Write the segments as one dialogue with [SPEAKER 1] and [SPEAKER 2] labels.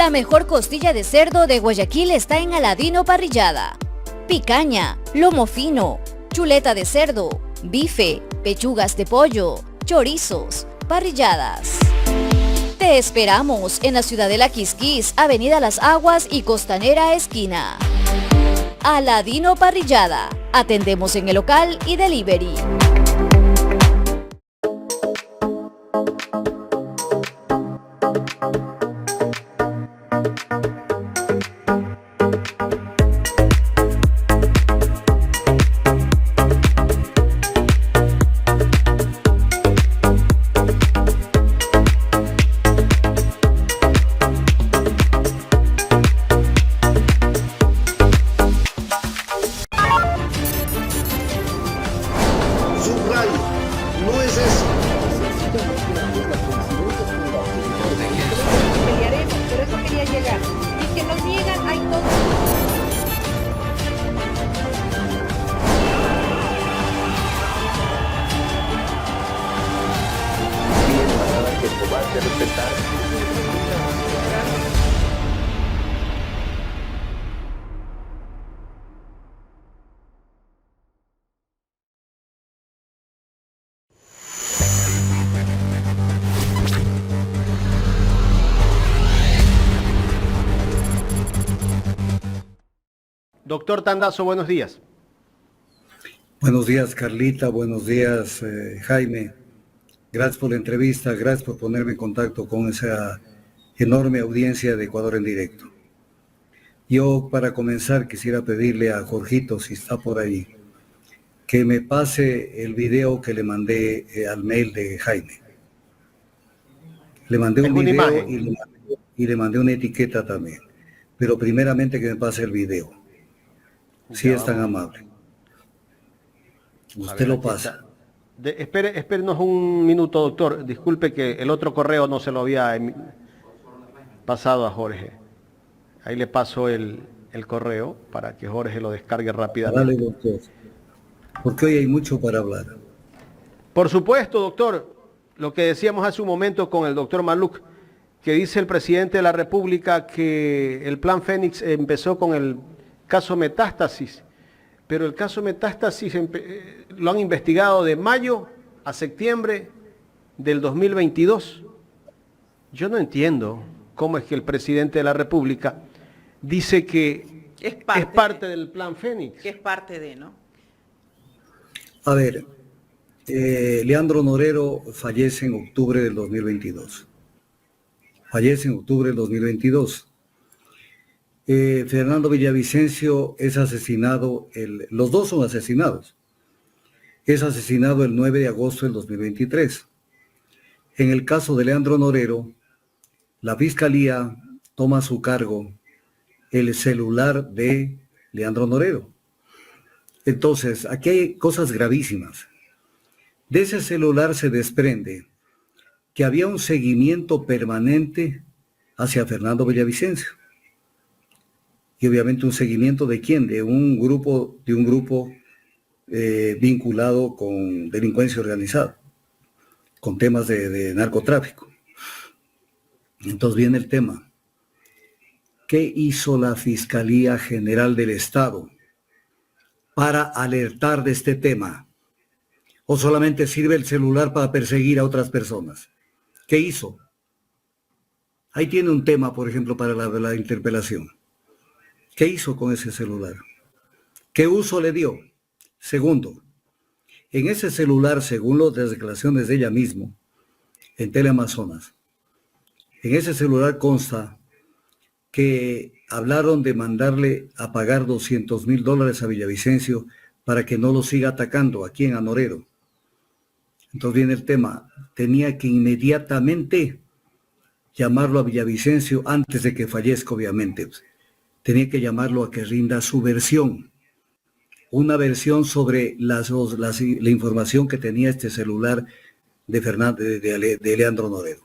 [SPEAKER 1] La mejor costilla de cerdo de Guayaquil está en Aladino Parrillada. Picaña, lomo fino, chuleta de cerdo, bife, pechugas de pollo, chorizos, parrilladas. Te esperamos en la Ciudadela Quisquís, Avenida Las Aguas y Costanera Esquina. Aladino Parrillada. Atendemos en el local y delivery.
[SPEAKER 2] Doctor Tandazo, buenos días.
[SPEAKER 3] Buenos días, Carlita. Buenos días, Jaime. Gracias por la entrevista. Gracias por ponerme en contacto con esa enorme audiencia de Ecuador en directo. Yo, para comenzar, quisiera pedirle a Jorgito, si está por ahí, que me pase el video que le mandé al mail de Jaime. Le mandé un video y le mandé una etiqueta también. Pero primeramente que me pase el video. Si es tan amable. Usted lo pasa.
[SPEAKER 2] Espérenos un minuto, doctor. Disculpe que el otro correo no se lo había pasado a Jorge. Ahí le paso el correo para que Jorge lo descargue rápidamente.
[SPEAKER 3] Dale, doctor. Porque hoy hay mucho para hablar.
[SPEAKER 2] Por supuesto, doctor. Lo que decíamos hace un momento con el doctor Maluk, que dice el presidente de la República que el Plan Fénix empezó con el caso Metástasis, pero el caso Metástasis lo han investigado de mayo a septiembre del 2022. Yo no entiendo cómo es que el presidente de la República dice que es parte del Plan Fénix.
[SPEAKER 4] Que es parte de, ¿no?
[SPEAKER 3] A ver, Leandro Norero fallece en octubre del 2022. Fallece en octubre del 2022. Fernando Villavicencio es asesinado, los dos son asesinados. Es asesinado el 9 de agosto del 2023. En el caso de Leandro Norero, la Fiscalía toma a su cargo el celular de Leandro Norero. Entonces, aquí hay cosas gravísimas. De ese celular se desprende que había un seguimiento permanente hacia Fernando Villavicencio. Y obviamente un seguimiento de quién, de un grupo vinculado con delincuencia organizada, con temas de narcotráfico. Entonces viene el tema. ¿Qué hizo la Fiscalía General del Estado para alertar de este tema? ¿O solamente sirve el celular para perseguir a otras personas? ¿Qué hizo? Ahí tiene un tema, por ejemplo, para la interpelación. ¿Qué hizo con ese celular? ¿Qué uso le dio? Segundo, en ese celular, según las declaraciones de ella misma, en Teleamazonas, en ese celular consta que hablaron de mandarle a pagar $200,000 a Villavicencio para que no lo siga atacando aquí en Anorero. Entonces viene el tema, tenía que inmediatamente llamarlo a Villavicencio antes de que fallezca, obviamente. Tenía que llamarlo a que rinda su versión, una versión sobre la información que tenía este celular de Leandro Norero.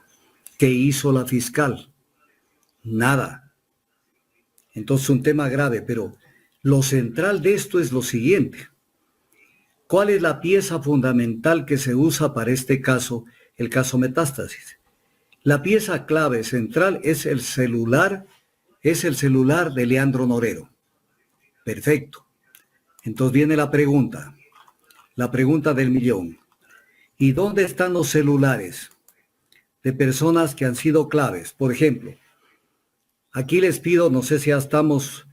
[SPEAKER 3] ¿Qué hizo la fiscal? Nada. Entonces un tema grave, pero lo central de esto es lo siguiente. ¿Cuál es la pieza fundamental que se usa para este caso, el caso Metástasis? La pieza clave central es el celular de Leandro Norero. Perfecto. Entonces viene la pregunta del millón. ¿Y dónde están los celulares de personas que han sido claves? Por ejemplo, aquí les pido, no sé si ya estamos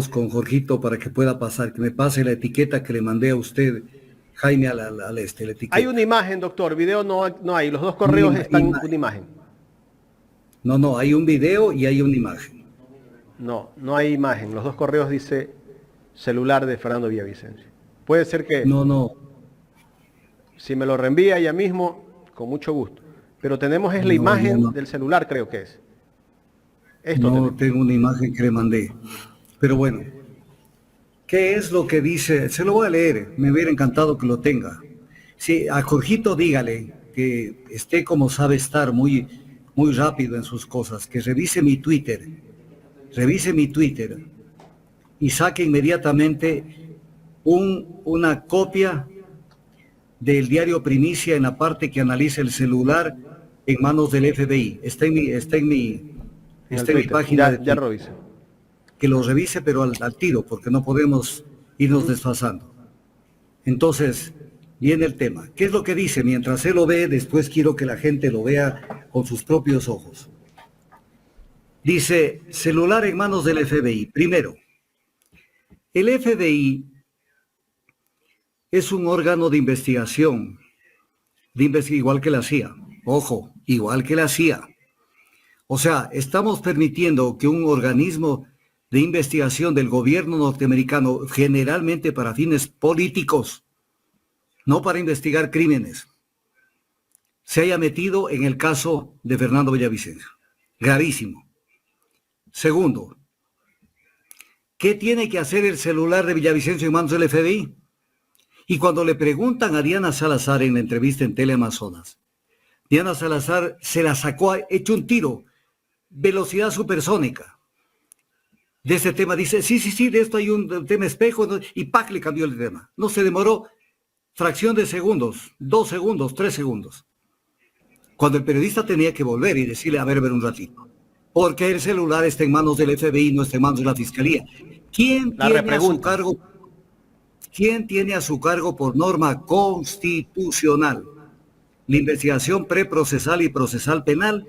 [SPEAKER 3] con Jorgito para que pueda pasar, que me pase la etiqueta que le mandé a usted, Jaime, la etiqueta.
[SPEAKER 2] Hay una imagen, doctor, video no hay, los dos correos están una imagen.
[SPEAKER 3] No, hay un video y hay una imagen.
[SPEAKER 2] No hay imagen, los dos correos dice celular de Fernando Villavicencio. Puede ser que...
[SPEAKER 3] No.
[SPEAKER 2] Si me lo reenvía ya mismo, con mucho gusto. Pero tenemos la imagen del celular, creo que es.
[SPEAKER 3] Tengo una imagen que le mandé. Pero bueno, ¿qué es lo que dice? Se lo voy a leer, me hubiera encantado que lo tenga. Sí, a Jorgito dígale que esté como sabe estar, muy, muy rápido en sus cosas, que revise mi Twitter y saque inmediatamente una copia del diario Primicia en la parte que analiza el celular en manos del FBI. Está en mi página.
[SPEAKER 2] Ya revise.
[SPEAKER 3] Que lo revise, pero al tiro, porque no podemos irnos desfasando. Entonces, viene el tema. ¿Qué es lo que dice? Mientras él lo ve, después quiero que la gente lo vea con sus propios ojos. Dice, celular en manos del FBI. Primero, el FBI es un órgano de investigación, igual que la CIA. Ojo, igual que la CIA. O sea, estamos permitiendo que un organismo de investigación del gobierno norteamericano, generalmente para fines políticos, no para investigar crímenes, se haya metido en el caso de Fernando Villavicencio. Gravísimo. Segundo, ¿qué tiene que hacer el celular de Villavicencio en manos del FBI? Y cuando le preguntan a Diana Salazar en la entrevista en Teleamazonas, Diana Salazar se la sacó, hecho un tiro, velocidad supersónica. De ese tema dice, sí, de esto hay un tema espejo, ¿no? Y ¡pac! Le cambió el tema. No se demoró fracción de segundos, 2 segundos, 3 segundos. Cuando el periodista tenía que volver y decirle, a ver un ratito, porque el celular está en manos del FBI, no está en manos de la Fiscalía. ¿Quién tiene a su cargo por norma constitucional la investigación preprocesal y procesal penal?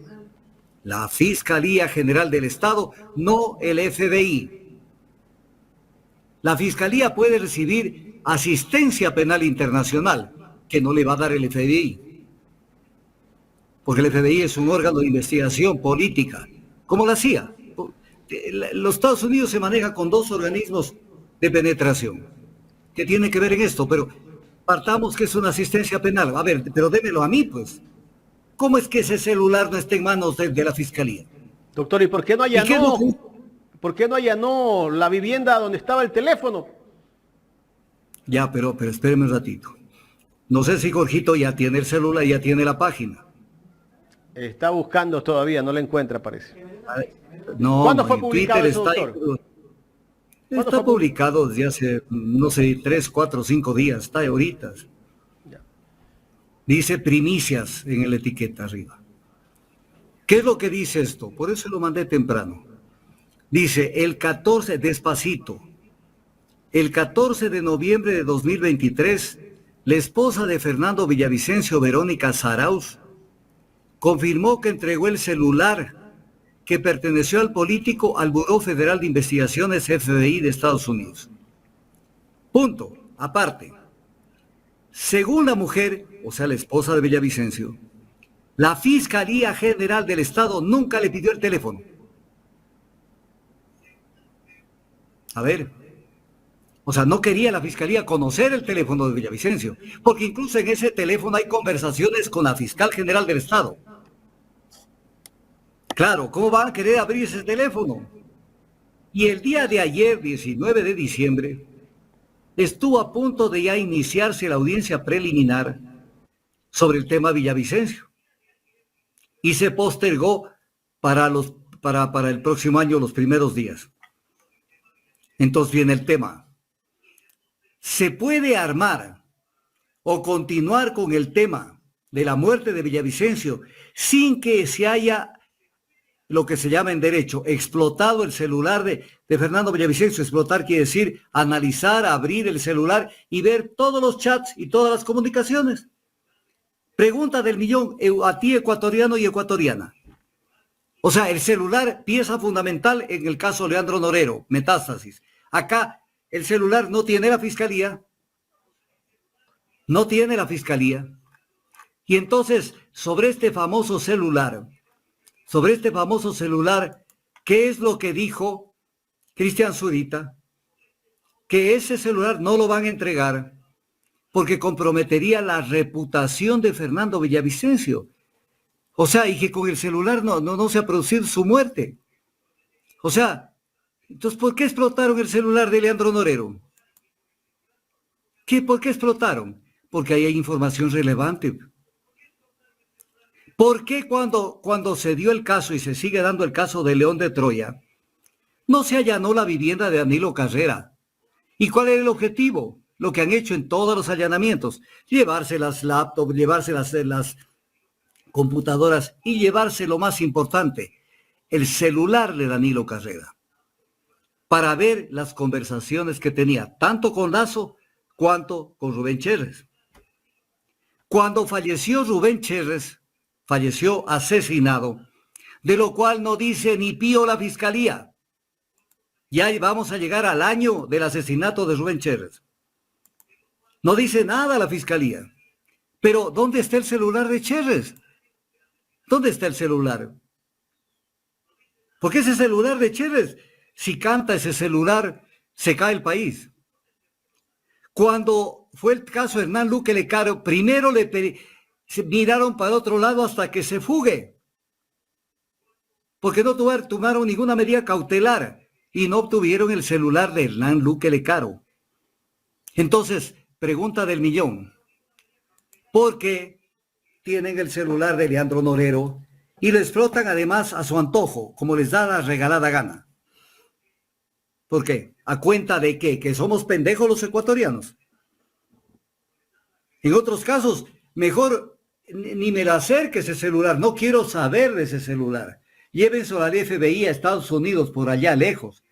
[SPEAKER 3] La Fiscalía General del Estado, no el FBI. La Fiscalía puede recibir asistencia penal internacional, que no le va a dar el FBI, porque el FBI es un órgano de investigación política, como la CIA. Los Estados Unidos se maneja con 2 organismos de penetración, que tienen que ver en esto, pero partamos que es una asistencia penal. A ver, pero démelo a mí, pues. ¿Cómo es que ese celular no está en manos de la Fiscalía?
[SPEAKER 2] Doctor, ¿y por qué no allanó la vivienda donde estaba el teléfono?
[SPEAKER 3] Ya, pero espéreme un ratito. No sé si Jorgito ya tiene el celular, ya tiene la página.
[SPEAKER 2] Está buscando todavía, no la encuentra, parece.
[SPEAKER 3] No,
[SPEAKER 2] ¿Cuándo fue publicado
[SPEAKER 3] Twitter
[SPEAKER 2] eso, doctor?
[SPEAKER 3] Está publicado desde hace, no sé, 3, 4, 5 días. Está ahorita.
[SPEAKER 2] Ya.
[SPEAKER 3] Dice primicias en la etiqueta arriba. ¿Qué es lo que dice esto? Por eso lo mandé temprano. Dice, el 14, despacito, el 14 de noviembre de 2023, la esposa de Fernando Villavicencio, Verónica Zarauz, confirmó que entregó el celular que perteneció al político al Buró Federal de Investigaciones FBI de Estados Unidos. Punto. Aparte, según la mujer, o sea, la esposa de Villavicencio, la Fiscalía General del Estado nunca le pidió el teléfono. A ver, o sea, no quería la Fiscalía conocer el teléfono de Villavicencio, porque incluso en ese teléfono hay conversaciones con la Fiscal General del Estado. Claro, ¿cómo van a querer abrir ese teléfono? Y el día de ayer, 19 de diciembre, estuvo a punto de ya iniciarse la audiencia preliminar sobre el tema Villavicencio. Y se postergó para el próximo año, los primeros días. Entonces viene el tema. ¿Se puede armar o continuar con el tema de la muerte de Villavicencio sin que se haya lo que se llama en derecho explotado el celular de Fernando Villavicencio. Explotar quiere decir analizar, abrir el celular y ver todos los chats y todas las comunicaciones. Pregunta del millón a ti, ecuatoriano y ecuatoriana. O sea, el celular, pieza fundamental en el caso Leandro Norero, Metástasis. Acá el celular no tiene la fiscalía. No tiene la fiscalía. Y entonces, sobre este famoso celular, ¿qué es lo que dijo Cristian Zurita? Que ese celular no lo van a entregar porque comprometería la reputación de Fernando Villavicencio. O sea, y que con el celular no se ha producido su muerte. O sea, entonces, ¿por qué explotaron el celular de Leandro Norero? ¿Por qué explotaron? Porque ahí hay información relevante. ¿Por qué cuando se dio el caso y se sigue dando el caso de León de Troya, no se allanó la vivienda de Danilo Carrera? ¿Y cuál era el objetivo? Lo que han hecho en todos los allanamientos, llevarse las laptops, llevarse las computadoras y llevarse lo más importante, el celular de Danilo Carrera, para ver las conversaciones que tenía, tanto con Lazo cuanto con Rubén Cherres. Cuando falleció Rubén Cherres, falleció asesinado, de lo cual no dice ni pío la fiscalía. Ya vamos a llegar al año del asesinato de Rubén Cherres. No dice nada la fiscalía. Pero ¿dónde está el celular de Cherres? ¿Dónde está el celular? Porque ese celular de Cherres, si canta ese celular, se cae el país. Cuando fue el caso de Hernán Luque Lecaro, primero se miraron para otro lado hasta que se fugue. Porque no tomaron ninguna medida cautelar y no obtuvieron el celular de Hernán Luque Lecaro. Entonces, pregunta del millón. ¿Por qué tienen el celular de Leandro Norero y lo explotan además a su antojo, como les da la regalada gana? ¿Por qué? ¿A cuenta de qué? ¿Que somos pendejos los ecuatorianos? En otros casos, mejor ni me lo acerque ese celular, no quiero saber de ese celular. Llévenselo al FBI a Estados Unidos, por allá lejos.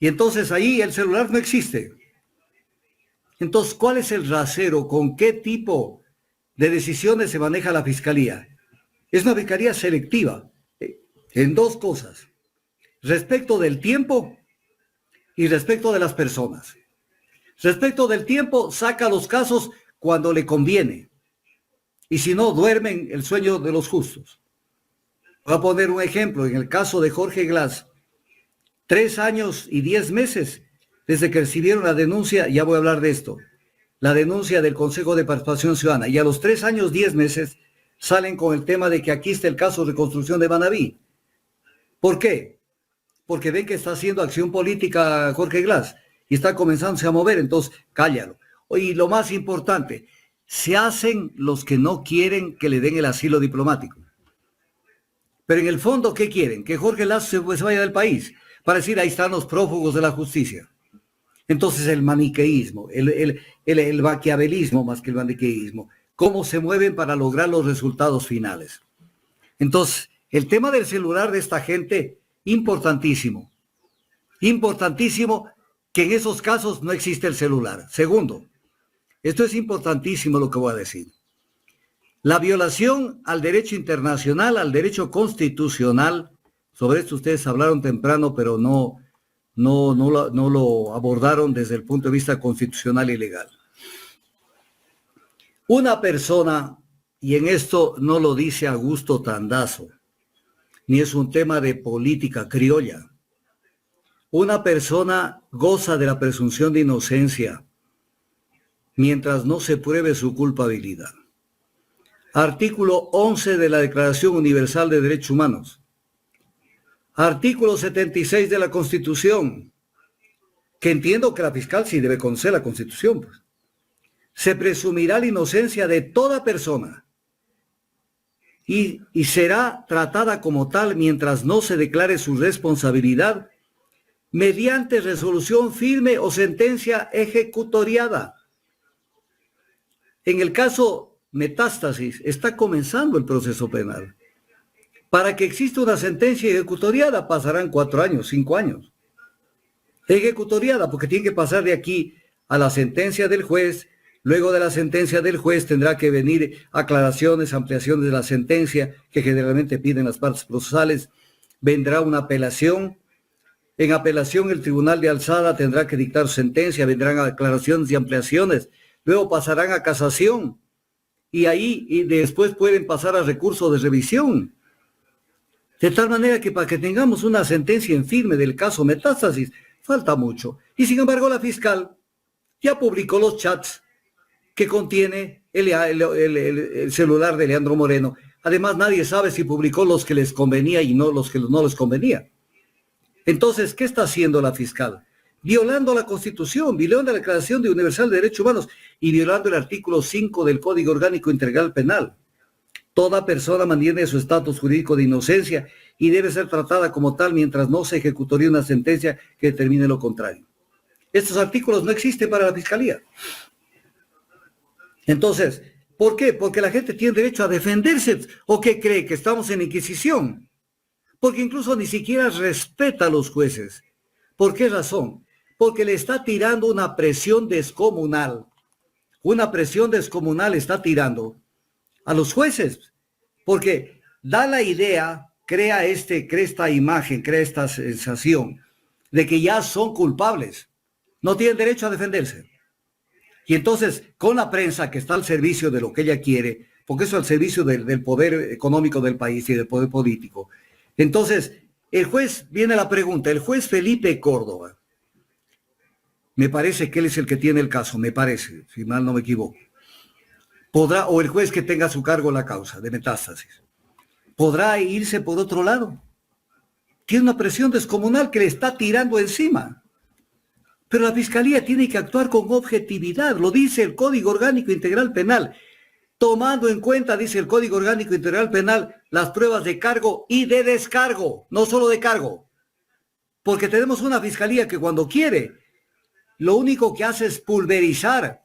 [SPEAKER 3] Y entonces ahí el celular no existe. Entonces, ¿cuál es el rasero? ¿Con qué tipo de decisiones se maneja la fiscalía? Es una fiscalía selectiva en dos cosas: respecto del tiempo y respecto de las personas. Respecto del tiempo, saca los casos cuando le conviene. Y si no, duermen el sueño de los justos. Voy a poner un ejemplo. En el caso de Jorge Glass, 3 años y 10 meses desde que recibieron la denuncia, ya voy a hablar de esto, la denuncia del Consejo de Participación Ciudadana, y a los 3 años 10 meses salen con el tema de que aquí está el caso de reconstrucción de Manabí. ¿Por qué? Porque ven que está haciendo acción política Jorge Glass y está comenzándose a mover, entonces cállalo. Y lo más importante, se hacen los que no quieren que le den el asilo diplomático. Pero en el fondo, ¿qué quieren? Que Jorge Glass se vaya del país, para decir, ahí están los prófugos de la justicia. Entonces el maniqueísmo, el maquiavelismo más que el maniqueísmo, cómo se mueven para lograr los resultados finales. Entonces, el tema del celular de esta gente, importantísimo que en esos casos no existe el celular. Segundo, esto es importantísimo lo que voy a decir. La violación al derecho internacional, al derecho constitucional, sobre esto ustedes hablaron temprano, pero no lo abordaron desde el punto de vista constitucional y legal. Una persona, y en esto no lo dice Augusto Tandazo, ni es un tema de política criolla, una persona goza de la presunción de inocencia mientras no se pruebe su culpabilidad. Artículo 11 de la Declaración Universal de Derechos Humanos. Artículo 76 de la Constitución, que entiendo que la fiscal sí debe conocer la Constitución, pues. Se presumirá la inocencia de toda persona y será tratada como tal mientras no se declare su responsabilidad mediante resolución firme o sentencia ejecutoriada. En el caso Metástasis, está comenzando el proceso penal. Para que exista una sentencia ejecutoriada pasarán 4 años, 5 años. Ejecutoriada, porque tiene que pasar de aquí a la sentencia del juez. Luego de la sentencia del juez tendrá que venir aclaraciones, ampliaciones de la sentencia que generalmente piden las partes procesales. Vendrá una apelación. En apelación el tribunal de alzada tendrá que dictar su sentencia, vendrán aclaraciones y ampliaciones. Luego pasarán a casación y después pueden pasar a recurso de revisión. De tal manera que para que tengamos una sentencia en firme del caso Metástasis, falta mucho. Y sin embargo la fiscal ya publicó los chats que contiene el celular de Leandro Moreno. Además, nadie sabe si publicó los que les convenía y no los que no les convenía. Entonces, ¿qué está haciendo la fiscal? Violando la Constitución, violando la Declaración Universal de Derechos Humanos y violando el artículo 5 del Código Orgánico Integral Penal. Toda persona mantiene su estatus jurídico de inocencia y debe ser tratada como tal mientras no se ejecutaría una sentencia que determine lo contrario. Estos artículos no existen para la fiscalía. Entonces, ¿por qué? Porque la gente tiene derecho a defenderse. ¿O qué cree? ¿Que estamos en Inquisición? Porque incluso ni siquiera respeta a los jueces. ¿Por qué razón? Porque le está tirando una presión descomunal. Una presión descomunal está tirando a los jueces. Porque da la idea, crea esta imagen, crea esta sensación de que ya son culpables. No tienen derecho a defenderse. Y entonces, con la prensa que está al servicio de lo que ella quiere, porque eso es al servicio del poder económico del país y del poder político. Entonces, el juez, viene la pregunta, el juez Felipe Córdoba, me parece que él es el que tiene el caso, me parece, si mal no me equivoco, podrá, o el juez que tenga a su cargo la causa de Metástasis, podrá irse por otro lado. Tiene una presión descomunal que le está tirando encima. Pero la Fiscalía tiene que actuar con objetividad, lo dice el Código Orgánico Integral Penal, tomando en cuenta, dice el Código Orgánico Integral Penal, las pruebas de cargo y de descargo, no solo de cargo. Porque tenemos una Fiscalía que cuando quiere, lo único que hace es pulverizar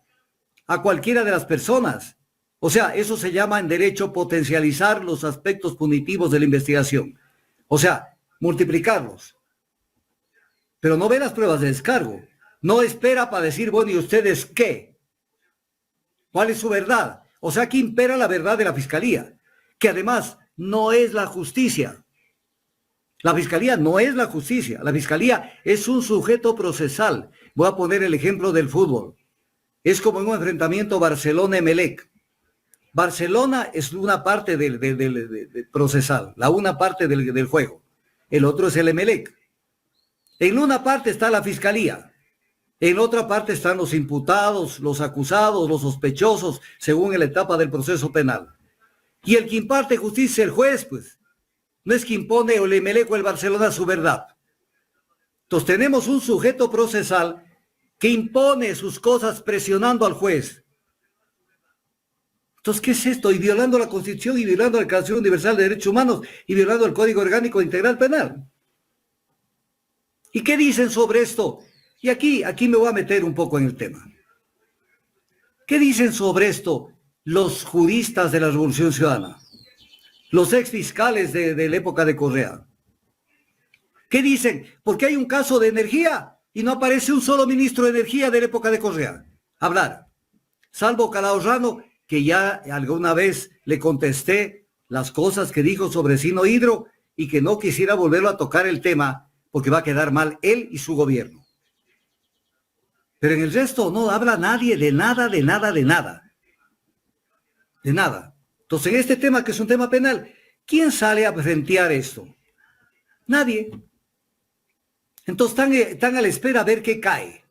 [SPEAKER 3] a cualquiera de las personas. O sea, eso se llama en derecho potencializar los aspectos punitivos de la investigación. O sea, multiplicarlos. Pero no ve las pruebas de descargo. No espera para decir, bueno, ¿y ustedes qué? ¿Cuál es su verdad? O sea, aquí impera la verdad de la Fiscalía, que además no es la justicia. La Fiscalía no es la justicia. La Fiscalía es un sujeto procesal. Voy a poner el ejemplo del fútbol. Es como en un enfrentamiento Barcelona-Emelec. Barcelona es una parte del procesal, una parte del juego. El otro es el Emelec. En una parte está la Fiscalía. En otra parte están los imputados, los acusados, los sospechosos, según la etapa del proceso penal. Y el que imparte justicia es el juez, pues. No es que impone o el Emelec o el Barcelona su verdad. Entonces tenemos un sujeto procesal que impone sus cosas presionando al juez. Entonces, ¿qué es esto? Y violando la Constitución y violando la Declaración Universal de Derechos Humanos y violando el Código Orgánico Integral Penal. ¿Y qué dicen sobre esto? Y aquí me voy a meter un poco en el tema. ¿Qué dicen sobre esto los juristas de la Revolución Ciudadana? Los exfiscales de la época de Correa. ¿Qué dicen? Porque hay un caso de energía y no aparece un solo ministro de energía de la época de Correa. Hablar. Salvo Calahorrano, que ya alguna vez le contesté las cosas que dijo sobre Sino Hidro y que no quisiera volverlo a tocar el tema porque va a quedar mal él y su gobierno. Pero en el resto no habla nadie de nada, de nada, de nada. De nada. Entonces, en este tema, que es un tema penal, ¿quién sale a frentear esto? Nadie. Entonces, están a la espera a ver qué cae.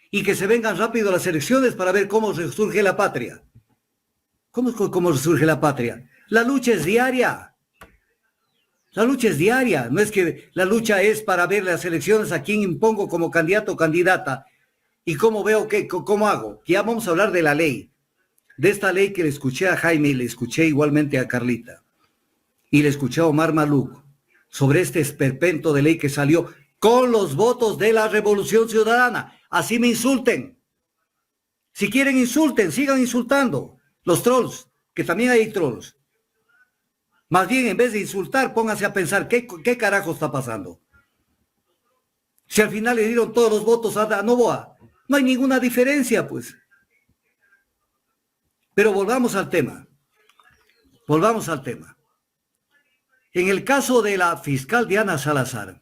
[SPEAKER 3] Y que se vengan rápido las elecciones para ver cómo resurge la patria. ¿Cómo resurge la patria? La lucha es diaria. La lucha es diaria. No es que la lucha es para ver las elecciones a quién impongo como candidato o candidata. ¿Y cómo veo cómo hago? Ya vamos a hablar de la ley. De esta ley que le escuché a Jaime y le escuché igualmente a Carlita. Y le escuché a Omar Maluk. Sobre este esperpento de ley que salió con los votos de la Revolución Ciudadana. Así me insulten. Si quieren insulten, sigan insultando. los trolls, que también hay trolls. Más bien, en vez de insultar, pónganse a pensar, ¿qué carajo está pasando? Si al final le dieron todos los votos a Noboa, no hay ninguna diferencia, pues. Pero volvamos al tema. En el caso de la fiscal Diana Salazar,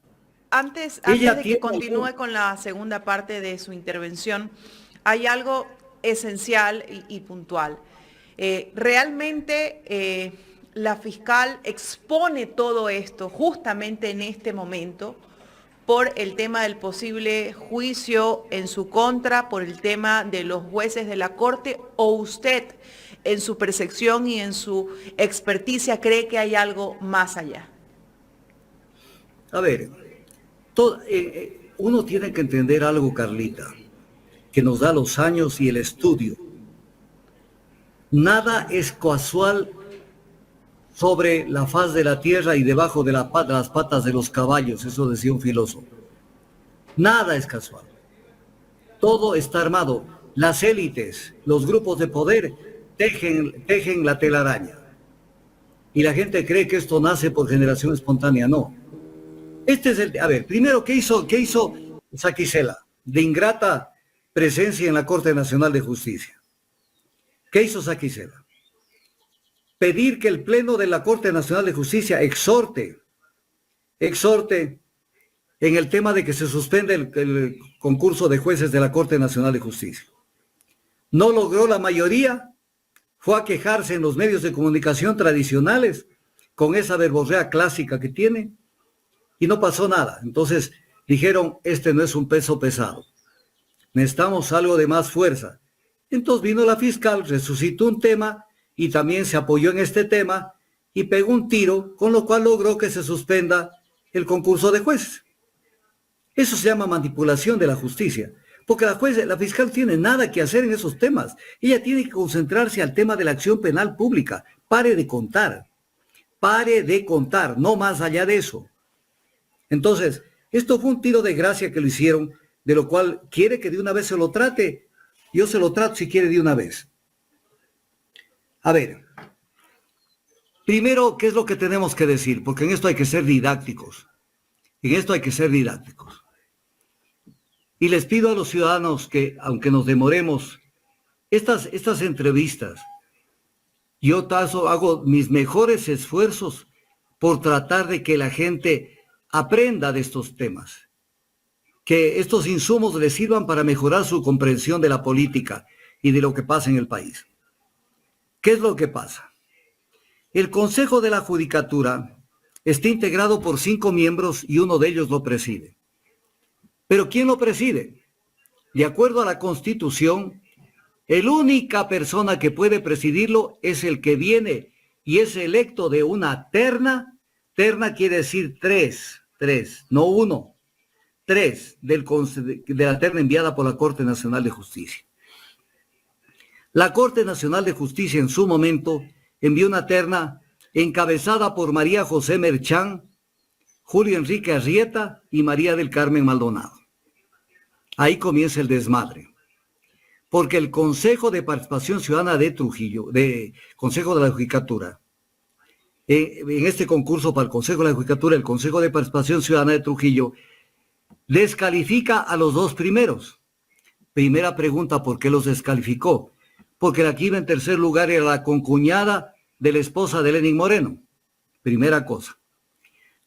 [SPEAKER 4] Antes de que continúe con la segunda parte de su intervención, hay algo esencial y puntual. Realmente la fiscal expone todo esto justamente en este momento por el tema del posible juicio en su contra, por el tema de los jueces de la Corte, o usted en su percepción y en su experticia cree que hay algo más allá.
[SPEAKER 3] a ver, uno tiene que entender algo, Carlita, que nos da los años y el estudio. Nada es casual sobre la faz de la tierra y debajo de las patas de los caballos, eso decía un filósofo. Nada es casual. Todo está armado. Las élites, los grupos de poder tejen la telaraña. Y la gente cree que esto nace por generación espontánea. No. A ver, primero, ¿qué hizo Saquicela? De ingrata presencia en la Corte Nacional de Justicia. ¿Qué hizo Saquicela? Pedir que el Pleno de la Corte Nacional de Justicia exhorte en el tema de que se suspende el concurso de jueces de la Corte Nacional de Justicia. No logró la mayoría, fue a quejarse en los medios de comunicación tradicionales con esa verborrea clásica que tiene y no pasó nada. Entonces dijeron, este no es un peso pesado, necesitamos algo de más fuerza. Entonces vino la fiscal, resucitó un tema y también se apoyó en este tema y pegó un tiro, con lo cual logró que se suspenda el concurso de jueces. Eso se llama manipulación de la justicia, porque la fiscal tiene nada que hacer en esos temas. Ella tiene que concentrarse al tema de la acción penal pública. Pare de contar, no más allá de eso. Entonces, esto fue un tiro de gracia que lo hicieron, de lo cual quiere que de una vez se lo trate. Yo se lo trato si quiere de una vez. A ver, primero, ¿qué es lo que tenemos que decir? Porque en esto hay que ser didácticos. Y les pido a los ciudadanos que, aunque nos demoremos, estas entrevistas, yo hago mis mejores esfuerzos por tratar de que la gente aprenda de estos temas, que estos insumos les sirvan para mejorar su comprensión de la política y de lo que pasa en el país. ¿Qué es lo que pasa? El Consejo de la Judicatura está integrado por 5 miembros y uno de ellos lo preside. ¿Pero quién lo preside? De acuerdo a la Constitución, la única persona que puede presidirlo es el que viene y es electo de una terna. Terna quiere decir tres, no uno, 3 de la terna enviada por la Corte Nacional de Justicia. La Corte Nacional de Justicia en su momento envió una terna encabezada por María José Merchán, Julio Enrique Arrieta y María del Carmen Maldonado. Ahí comienza el desmadre, porque el Consejo de Participación Ciudadana de Trujillo, Consejo de la Judicatura, en este concurso para el Consejo de la Judicatura, el Consejo de Participación Ciudadana de Trujillo descalifica a los 2 primeros. Primera pregunta, ¿por qué los descalificó? Porque la que iba en tercer lugar era la concuñada de la esposa de Lenín Moreno. Primera cosa.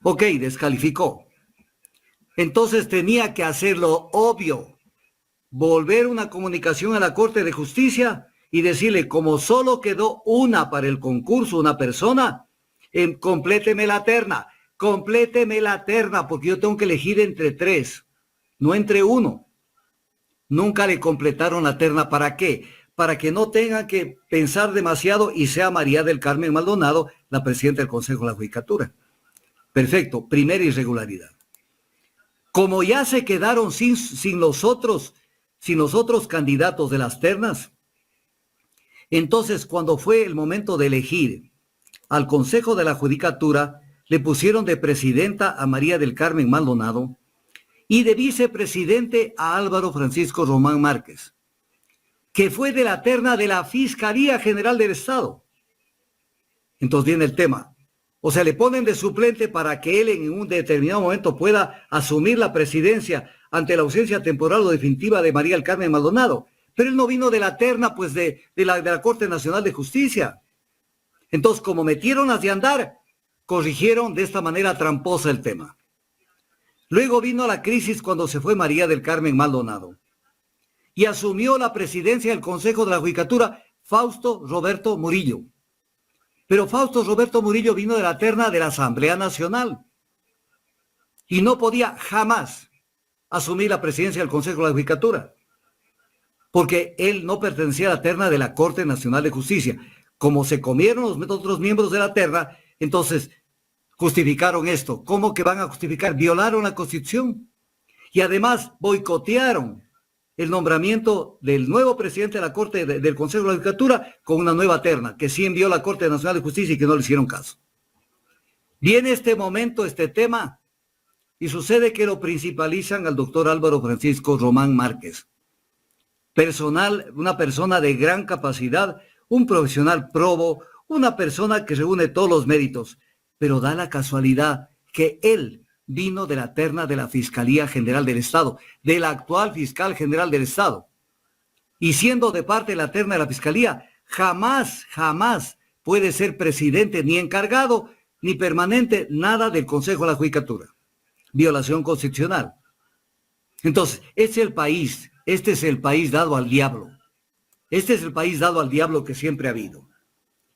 [SPEAKER 3] Ok, descalificó. Entonces tenía que hacer lo obvio, volver una comunicación a la Corte de Justicia y decirle, como solo quedó una para el concurso, una persona, compléteme la terna, porque yo tengo que elegir entre 3, no entre 1. Nunca le completaron la terna. ¿Para qué? Para que no tengan que pensar demasiado y sea María del Carmen Maldonado la presidenta del Consejo de la Judicatura. Perfecto, primera irregularidad. Como ya se quedaron sin los otros candidatos de las ternas, entonces cuando fue el momento de elegir al Consejo de la Judicatura, le pusieron de presidenta a María del Carmen Maldonado y de vicepresidente a Álvaro Francisco Román Márquez. que fue de la terna de la Fiscalía General del Estado. Entonces viene el tema. O sea, le ponen de suplente para que él en un determinado momento pueda asumir la presidencia ante la ausencia temporal o definitiva de María del Carmen Maldonado. Pero él no vino de la terna, pues, de la Corte Nacional de Justicia. Entonces, como metieron las de andar, corrigieron de esta manera tramposa el tema. Luego vino la crisis cuando se fue María del Carmen Maldonado y asumió la presidencia del Consejo de la Judicatura Fausto Roberto Murillo. Pero Fausto Roberto Murillo vino de la terna de la Asamblea Nacional y no podía jamás asumir la presidencia del Consejo de la Judicatura, porque él no pertenecía a la terna de la Corte Nacional de Justicia. Como se comieron los otros miembros de la terna, entonces justificaron esto. ¿Cómo que van a justificar? Violaron la Constitución y además boicotearon el nombramiento del nuevo presidente de la Corte del Consejo de la Judicatura con una nueva terna, que sí envió la Corte Nacional de Justicia y que no le hicieron caso. Viene este momento, este tema, y sucede que lo principalizan al doctor Álvaro Francisco Román Márquez. Una persona de gran capacidad, un profesional probo, una persona que reúne todos los méritos, pero da la casualidad que él vino de la terna de la Fiscalía General del Estado, del actual fiscal general del Estado. Y siendo de parte de la terna de la Fiscalía, jamás puede ser presidente, ni encargado, ni permanente, nada del Consejo de la Judicatura. Violación constitucional. Entonces, este es el país dado al diablo. Este es el país dado al diablo que siempre ha habido.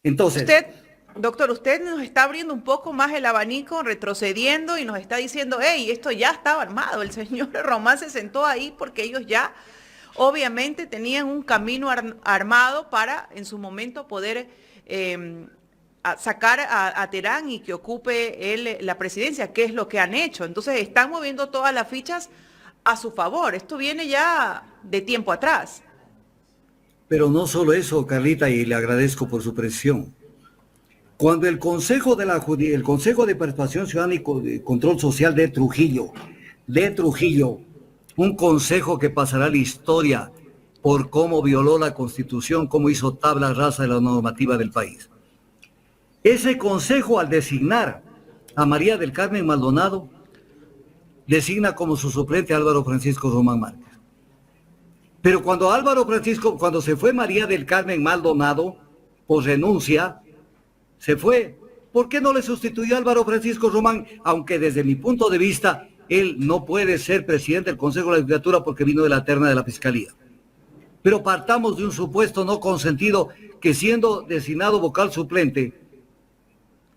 [SPEAKER 3] Entonces...
[SPEAKER 4] Doctor, usted nos está abriendo un poco más el abanico, retrocediendo y nos está diciendo, hey, esto ya estaba armado. El señor Román se sentó ahí porque ellos ya obviamente tenían un camino armado para en su momento poder sacar a Terán y que ocupe él la presidencia, que es lo que han hecho. Entonces están moviendo todas las fichas a su favor. Esto viene ya de tiempo atrás.
[SPEAKER 3] Pero no solo eso, Carlita, y le agradezco por su presión. Cuando el Consejo de Participación Ciudadana y Control Social de Trujillo, un consejo que pasará a la historia por cómo violó la Constitución, cómo hizo tabla rasa de la normativa del país. Ese consejo, al designar a María del Carmen Maldonado, designa como su suplente a Álvaro Francisco Román Márquez. Pero cuando se fue María del Carmen Maldonado, por renuncia, se fue. ¿Por qué no le sustituyó a Álvaro Francisco Román? Aunque desde mi punto de vista, él no puede ser presidente del Consejo de la Judicatura porque vino de la terna de la Fiscalía. Pero partamos de un supuesto no consentido que siendo designado vocal suplente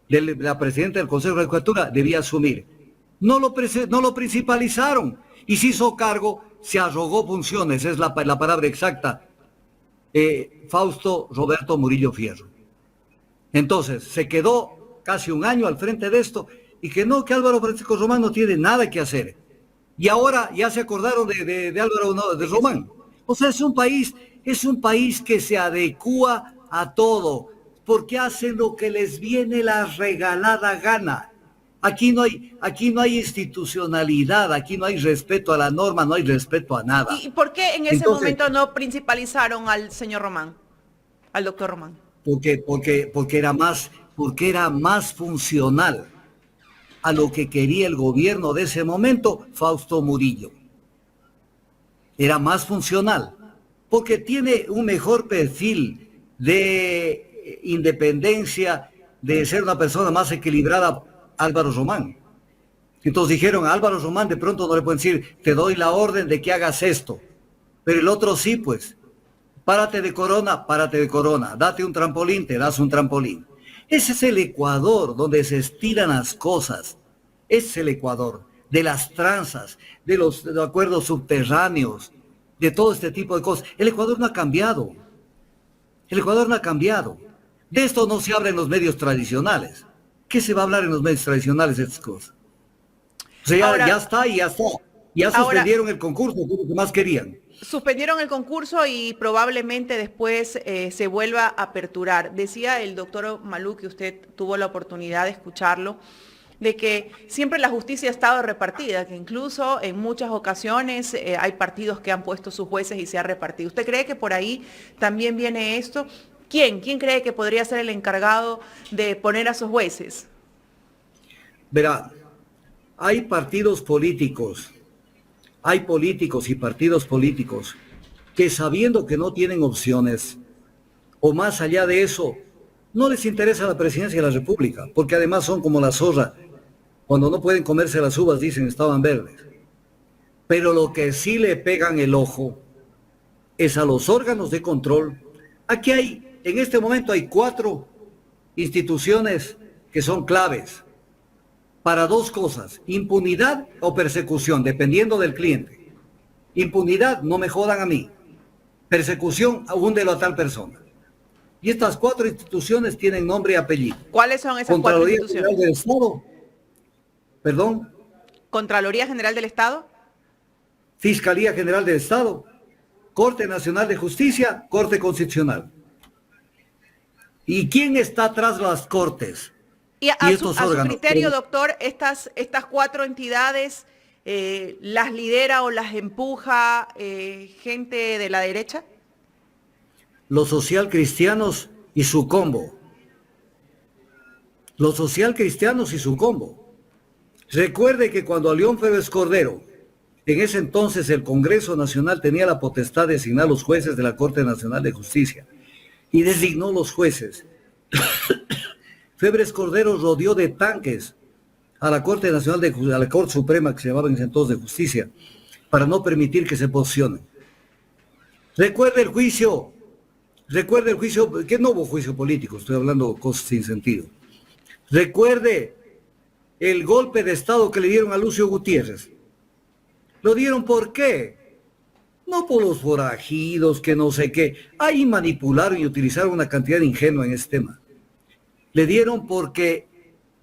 [SPEAKER 3] de la presidenta del Consejo de la Judicatura debía asumir. No lo principalizaron y se hizo cargo, se arrogó funciones, es la palabra exacta, Fausto Roberto Murillo Fierro. Entonces, se quedó casi un año al frente de esto y que Álvaro Francisco Román no tiene nada que hacer. Y ahora ya se acordaron de Álvaro de Román. O sea, es un país que se adecúa a todo, porque hacen lo que les viene la regalada gana. Aquí no hay institucionalidad, aquí no hay respeto a la norma, no hay respeto a nada.
[SPEAKER 4] ¿Y por qué en ese momento no principalizaron al señor Román, al doctor Román?
[SPEAKER 3] Porque era más funcional a lo que quería el gobierno de ese momento, Fausto Murillo. Era más funcional, porque tiene un mejor perfil de independencia, de ser una persona más equilibrada, Álvaro Román. Entonces dijeron a Álvaro Román, de pronto no le pueden decir, te doy la orden de que hagas esto, pero el otro sí, pues. Párate de corona, date un trampolín, te das un trampolín. Ese es el Ecuador donde se estiran las cosas. Ese es el Ecuador de las tranzas, de los acuerdos subterráneos, de todo este tipo de cosas. El Ecuador no ha cambiado. De esto no se habla en los medios tradicionales. ¿Qué se va a hablar en los medios tradicionales de estas cosas? O sea, ya está. Ya suspendieron el concurso, que es lo que más querían.
[SPEAKER 4] Suspendieron el concurso y probablemente después se vuelva a aperturar. Decía el doctor Maluk, que usted tuvo la oportunidad de escucharlo, de que siempre la justicia ha estado repartida, que incluso en muchas ocasiones hay partidos que han puesto sus jueces y se ha repartido. ¿Usted cree que por ahí también viene esto? ¿Quién cree que podría ser el encargado de poner a sus jueces?
[SPEAKER 3] Verá, hay partidos políticos, hay políticos y partidos políticos que sabiendo que no tienen opciones, o más allá de eso, no les interesa la presidencia de la República, porque además son como la zorra. Cuando no pueden comerse las uvas dicen estaban verdes. Pero lo que sí le pegan el ojo es a los órganos de control. Aquí hay, en este momento hay 4 instituciones que son claves para 2 cosas, impunidad o persecución, dependiendo del cliente. Impunidad, no me jodan a mí. Persecución, húndelo a tal persona. Y estas 4 instituciones tienen nombre y apellido.
[SPEAKER 4] ¿Cuáles son esas 4 instituciones?
[SPEAKER 3] General del Estado, perdón.
[SPEAKER 4] Contraloría General del Estado.
[SPEAKER 3] Fiscalía General del Estado, Corte Nacional de Justicia, Corte Constitucional. ¿Y quién está atrás de las cortes?
[SPEAKER 4] Y a su criterio, doctor, estas 4 entidades, ¿las lidera o las empuja gente de la derecha?
[SPEAKER 3] Los socialcristianos y su combo. Los socialcristianos y su combo. Recuerde que cuando a León Febres Cordero, en ese entonces el Congreso Nacional tenía la potestad de designar los jueces de la Corte Nacional de Justicia y designó los jueces. Febres Cordero rodeó de tanques a la Corte Nacional a la Corte Suprema, que se llamaba en ese entonces de Justicia, para no permitir que se posicionen. Recuerde el juicio, que no hubo juicio político, estoy hablando cosas sin sentido. Recuerde el golpe de Estado que le dieron a Lucio Gutiérrez. ¿Lo dieron por qué? No por los forajidos, que no sé qué. Ahí manipularon y utilizaron una cantidad ingenua en ese tema. Le dieron porque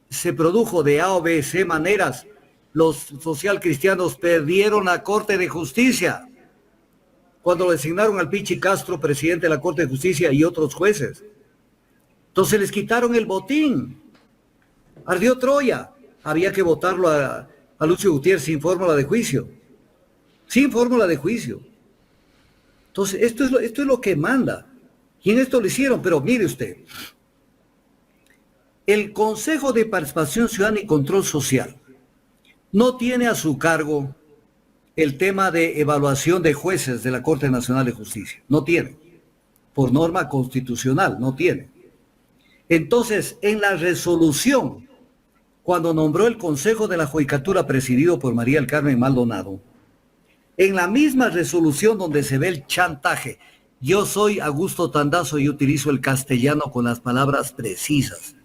[SPEAKER 3] se produjo de A o B, C maneras. Los socialcristianos perdieron la Corte de Justicia cuando designaron al Pichi Castro presidente de la Corte de Justicia y otros jueces. Entonces les quitaron el botín. Ardió Troya. Había que votarlo a Lucio Gutiérrez sin fórmula de juicio. Sin fórmula de juicio. Entonces, esto es lo que manda. Y en esto lo hicieron, pero mire usted. El Consejo de Participación Ciudadana y Control Social no tiene a su cargo el tema de evaluación de jueces de la Corte Nacional de Justicia. No tiene. Por norma constitucional, no tiene. Entonces, en la resolución, cuando nombró el Consejo de la Judicatura presidido por María del Carmen Maldonado, en la misma resolución donde se ve el chantaje, yo soy Augusto Tandazo y utilizo el castellano con las palabras precisas.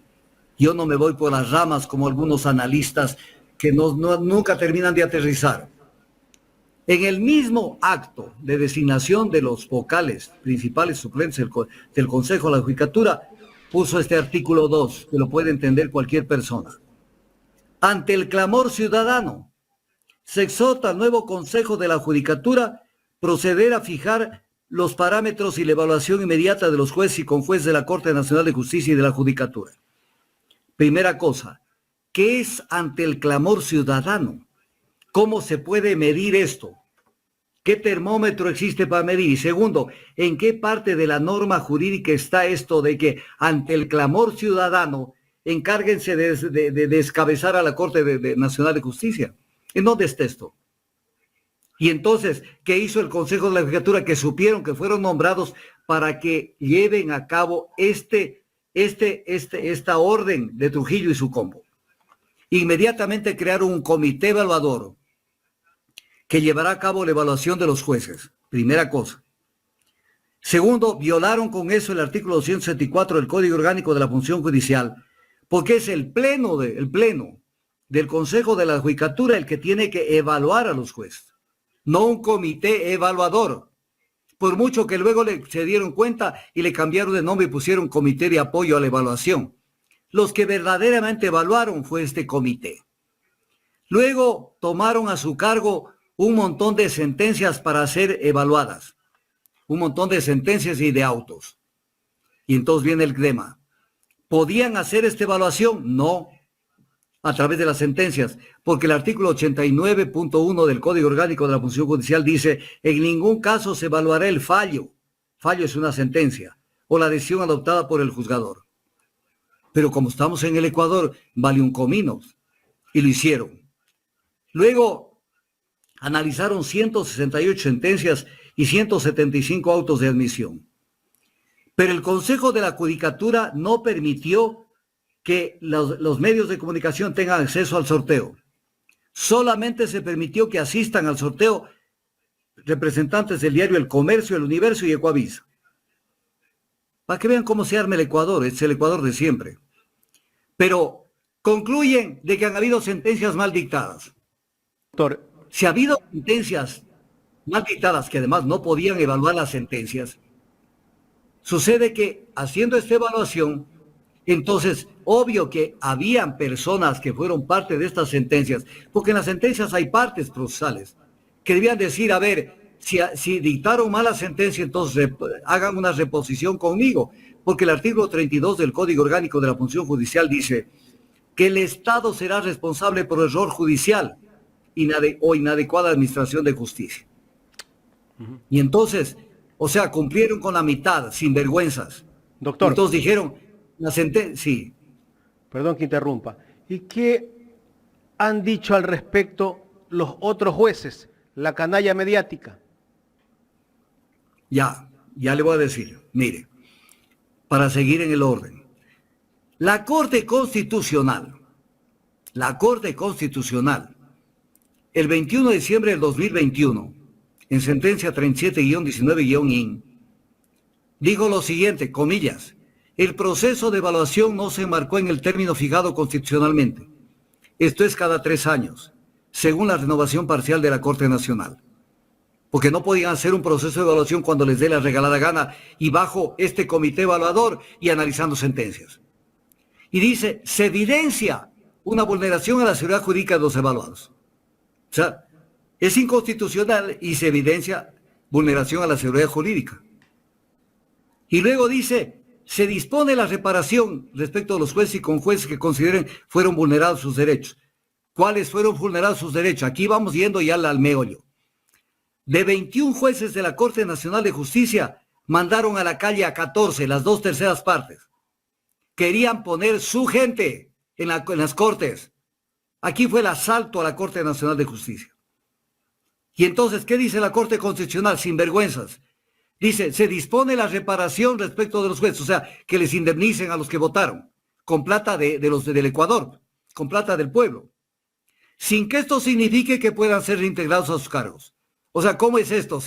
[SPEAKER 3] Yo no me voy por las ramas como algunos analistas que nunca terminan de aterrizar. En el mismo acto de designación de los vocales principales suplentes del Consejo de la Judicatura, puso este artículo 2, que lo puede entender cualquier persona. Ante el clamor ciudadano, se exhorta al nuevo Consejo de la Judicatura proceder a fijar los parámetros y la evaluación inmediata de los jueces y conjueces de la Corte Nacional de Justicia y de la Judicatura. Primera cosa, ¿qué es ante el clamor ciudadano? ¿Cómo se puede medir esto? ¿Qué termómetro existe para medir? Y segundo, ¿en qué parte de la norma jurídica está esto de que ante el clamor ciudadano encárguense de descabezar a la Corte Nacional de Justicia? ¿En dónde está esto? Y entonces, ¿qué hizo el Consejo de la Judicatura? Que supieron que fueron nombrados para que lleven a cabo esta orden de Trujillo y su combo. Inmediatamente crearon un comité evaluador que llevará a cabo la evaluación de los jueces. Primera cosa. Segundo, violaron con eso el artículo 274 del Código Orgánico de la Función Judicial, porque es el pleno del Consejo de la Judicatura el que tiene que evaluar a los jueces, no un comité evaluador. Por mucho que luego se dieron cuenta y le cambiaron de nombre y pusieron comité de apoyo a la evaluación. Los que verdaderamente evaluaron fue este comité. Luego tomaron a su cargo un montón de sentencias para ser evaluadas. Un montón de sentencias y de autos. Y entonces viene el tema. ¿Podían hacer esta evaluación? No. a través de las sentencias, porque el artículo 89.1 del Código Orgánico de la Función Judicial dice: en ningún caso se evaluará el fallo. Fallo es una sentencia o la decisión adoptada por el juzgador. Pero como estamos en el Ecuador, vale un comino, y lo hicieron. Luego analizaron 168 sentencias y 175 autos de admisión. Pero el Consejo de la Judicatura no permitió que los medios de comunicación tengan acceso al sorteo. Solamente se permitió que asistan al sorteo representantes del diario El Comercio, El Universo y Ecuavisa. Para que vean cómo se arma el Ecuador, es el Ecuador de siempre. Pero concluyen de que han habido sentencias mal dictadas.
[SPEAKER 2] Doctor,
[SPEAKER 3] Si ha habido sentencias mal dictadas que además no podían evaluar las sentencias, sucede que haciendo esta evaluación, entonces obvio que habían personas que fueron parte de estas sentencias, porque en las sentencias hay partes procesales, que debían decir, a ver, si dictaron mala sentencia, entonces hagan una reposición conmigo, porque el artículo 32 del Código Orgánico de la Función Judicial dice que el Estado será responsable por error judicial o inadecuada administración de justicia. Y entonces, o sea, cumplieron con la mitad, sin vergüenzas.
[SPEAKER 2] doctor,
[SPEAKER 3] Entonces dijeron, la sentencia, sí.
[SPEAKER 2] perdón que interrumpa. ¿Y qué han dicho al respecto los otros jueces, la canalla mediática?
[SPEAKER 3] Ya le voy a decir, mire, para seguir en el orden. La Corte Constitucional, el 21 de diciembre del 2021, en sentencia 37-19-IN, dijo lo siguiente, comillas: el proceso de evaluación no se enmarcó en el término fijado constitucionalmente. Esto es cada 3 años, según la renovación parcial de la Corte Nacional. Porque no podían hacer un proceso de evaluación cuando les dé la regalada gana y bajo este comité evaluador y analizando sentencias. Y dice, se evidencia una vulneración a la seguridad jurídica de los evaluados. O sea, es inconstitucional y se evidencia vulneración a la seguridad jurídica. Y luego dice, se dispone la reparación respecto a los jueces y con jueces que consideren fueron vulnerados sus derechos. ¿Cuáles fueron vulnerados sus derechos? Aquí vamos yendo ya al meollo. De 21 jueces de la Corte Nacional de Justicia, mandaron a la calle a 14, las 2/3 partes. Querían poner su gente en las cortes. Aquí fue el asalto a la Corte Nacional de Justicia. Y entonces, ¿qué dice la Corte Constitucional? Sin vergüenzas. Dice, se dispone la reparación respecto de los jueces, o sea, que les indemnicen a los que votaron, con plata los del Ecuador, con plata del pueblo, sin que esto signifique que puedan ser reintegrados a sus cargos. O sea, ¿cómo es esto?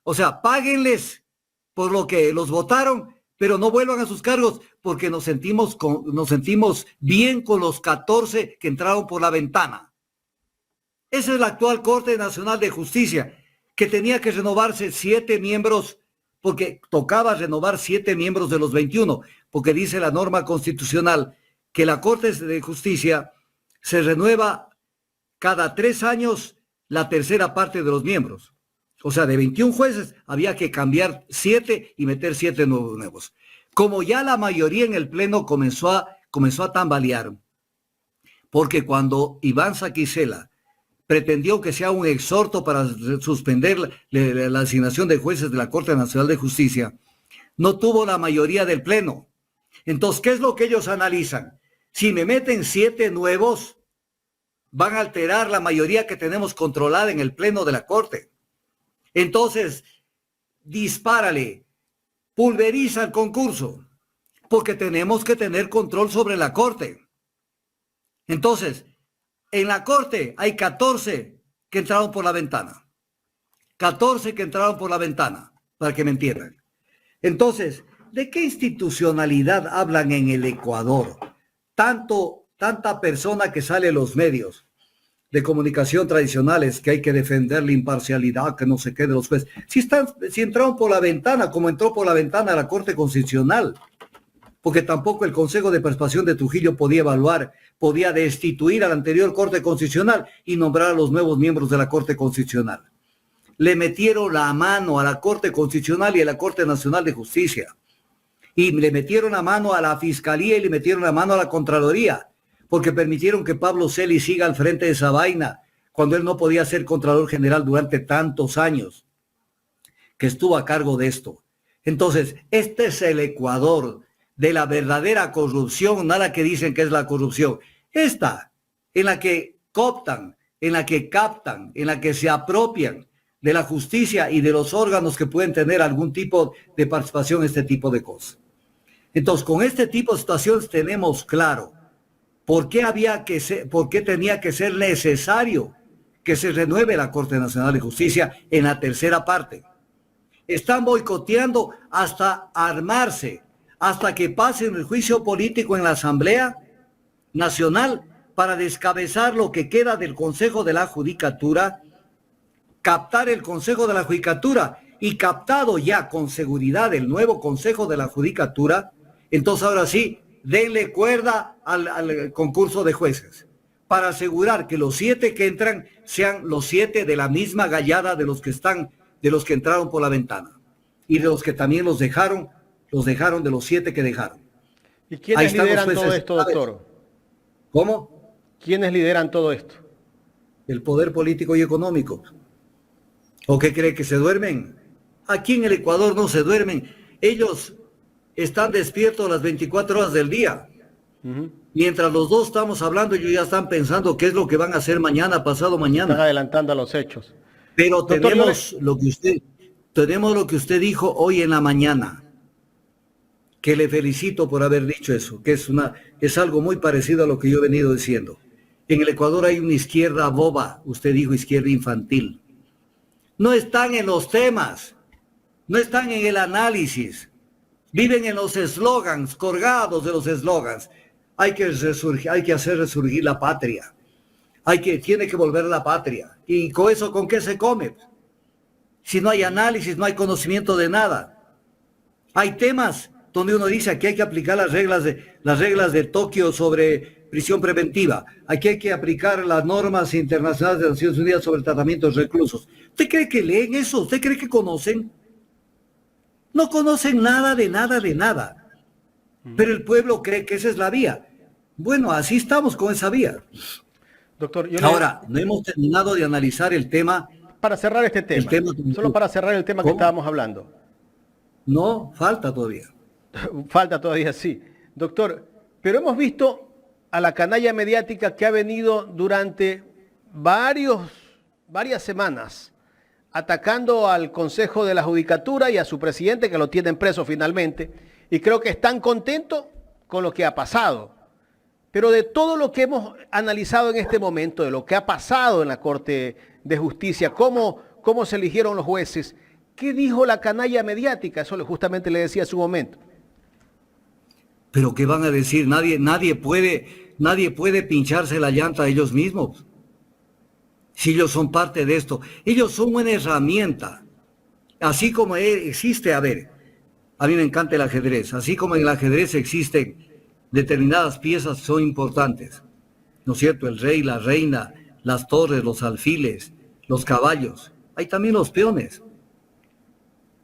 [SPEAKER 3] O sea, páguenles por lo que los votaron, pero no vuelvan a sus cargos porque nos sentimos bien con los 14 que entraron por la ventana. Esa es la actual Corte Nacional de Justicia, que tenía que renovarse 7 miembros, porque tocaba renovar 7 miembros de los 21, porque dice la norma constitucional que la Corte de Justicia se renueva cada 3 años la tercera parte de los miembros. O sea, de 21 jueces había que cambiar 7 y meter 7 nuevos. Como ya la mayoría en el Pleno comenzó a tambalear, porque cuando Iván Saquicela pretendió que sea un exhorto para suspender la asignación de jueces de la Corte Nacional de Justicia, no tuvo la mayoría del Pleno. Entonces, ¿qué es lo que ellos analizan? Si me meten 7 nuevos, van a alterar la mayoría que tenemos controlada en el Pleno de la Corte. Entonces, dispárale, pulveriza el concurso, porque tenemos que tener control sobre la Corte. Entonces, en la Corte hay 14 que entraron por la ventana. 14 que entraron por la ventana, para que me entiendan. Entonces, ¿de qué institucionalidad hablan en el Ecuador? Tanta persona que sale en los medios de comunicación tradicionales que hay que defender la imparcialidad, que no se quede los jueces. Si entraron por la ventana, como entró por la ventana la Corte Constitucional, porque tampoco el Consejo de Participación de Trujillo podía evaluar, podía destituir a la anterior Corte Constitucional y nombrar a los nuevos miembros de la Corte Constitucional. Le metieron la mano a la Corte Constitucional y a la Corte Nacional de Justicia. Y le metieron la mano a la Fiscalía y le metieron la mano a la Contraloría, porque permitieron que Pablo Celi siga al frente de esa vaina, cuando él no podía ser Contralor General durante tantos años que estuvo a cargo de esto. Entonces, este es el Ecuador de la verdadera corrupción, nada que dicen que es la corrupción. Esta, en la que cooptan, en la que captan, en la que se apropian de la justicia y de los órganos que pueden tener algún tipo de participación en este tipo de cosas. Entonces, con este tipo de situaciones tenemos claro por qué tenía que ser necesario que se renueve la Corte Nacional de Justicia en la tercera parte. Están boicoteando hasta armarse, hasta que pasen el juicio político en la Asamblea Nacional para descabezar lo que queda del Consejo de la Judicatura, captar el Consejo de la Judicatura y captado ya con seguridad el nuevo Consejo de la Judicatura, entonces ahora sí, denle cuerda al concurso de jueces para asegurar que los 7 que entran sean los 7 de la misma gallada de los que entraron por la ventana y de los que también los dejaron de los 7 que dejaron.
[SPEAKER 2] ¿Y quiénes lideran todo esto, doctor?
[SPEAKER 3] ¿Cómo?
[SPEAKER 2] ¿Quiénes lideran todo esto?
[SPEAKER 3] El poder político y económico. ¿O qué cree que se duermen? Aquí en el Ecuador no se duermen. Ellos están despiertos las 24 horas del día. Mientras los dos estamos hablando, ellos ya están pensando qué es lo que van a hacer mañana, pasado mañana.
[SPEAKER 2] Están adelantando a los hechos.
[SPEAKER 3] Pero tenemos lo que usted dijo hoy en la mañana, que le felicito por haber dicho eso, que es algo muy parecido a lo que yo he venido diciendo. En el Ecuador hay una izquierda boba, usted dijo izquierda infantil. No están en los temas, no están en el análisis, viven en los eslogans, colgados de los eslogans. Hay que hacer resurgir la patria. Tiene que volver la patria. ¿Y con eso con qué se come? Si no hay análisis, no hay conocimiento de nada. Hay temas donde uno dice que hay que aplicar las reglas de Tokio sobre prisión preventiva. Aquí hay que aplicar las normas internacionales de Naciones Unidas sobre el tratamiento de reclusos. ¿Usted cree que leen eso? ¿Usted cree que conocen? No conocen nada de nada de nada. Pero el pueblo cree que esa es la vía. Bueno, así estamos con esa vía.
[SPEAKER 2] Doctor,
[SPEAKER 3] ahora, no hemos terminado de analizar el tema.
[SPEAKER 2] Para cerrar este tema, solo para cerrar el tema que estábamos hablando.
[SPEAKER 3] No, falta todavía.
[SPEAKER 2] Falta todavía, sí. Doctor, pero hemos visto a la canalla mediática que ha venido durante varias semanas atacando al Consejo de la Judicatura y a su presidente, que lo tienen preso finalmente, y creo que están contentos con lo que ha pasado. Pero de todo lo que hemos analizado en este momento, de lo que ha pasado en la Corte de Justicia, cómo se eligieron los jueces, ¿qué dijo la canalla mediática? Eso justamente le decía en su momento.
[SPEAKER 3] Pero ¿qué van a decir? Nadie puede pincharse la llanta a ellos mismos. Si ellos son parte de esto, ellos son una herramienta. Así como existe, a mí me encanta el ajedrez, así como en el ajedrez existen determinadas piezas que son importantes, ¿no es cierto? El rey, la reina, las torres, los alfiles, los caballos, hay también los peones.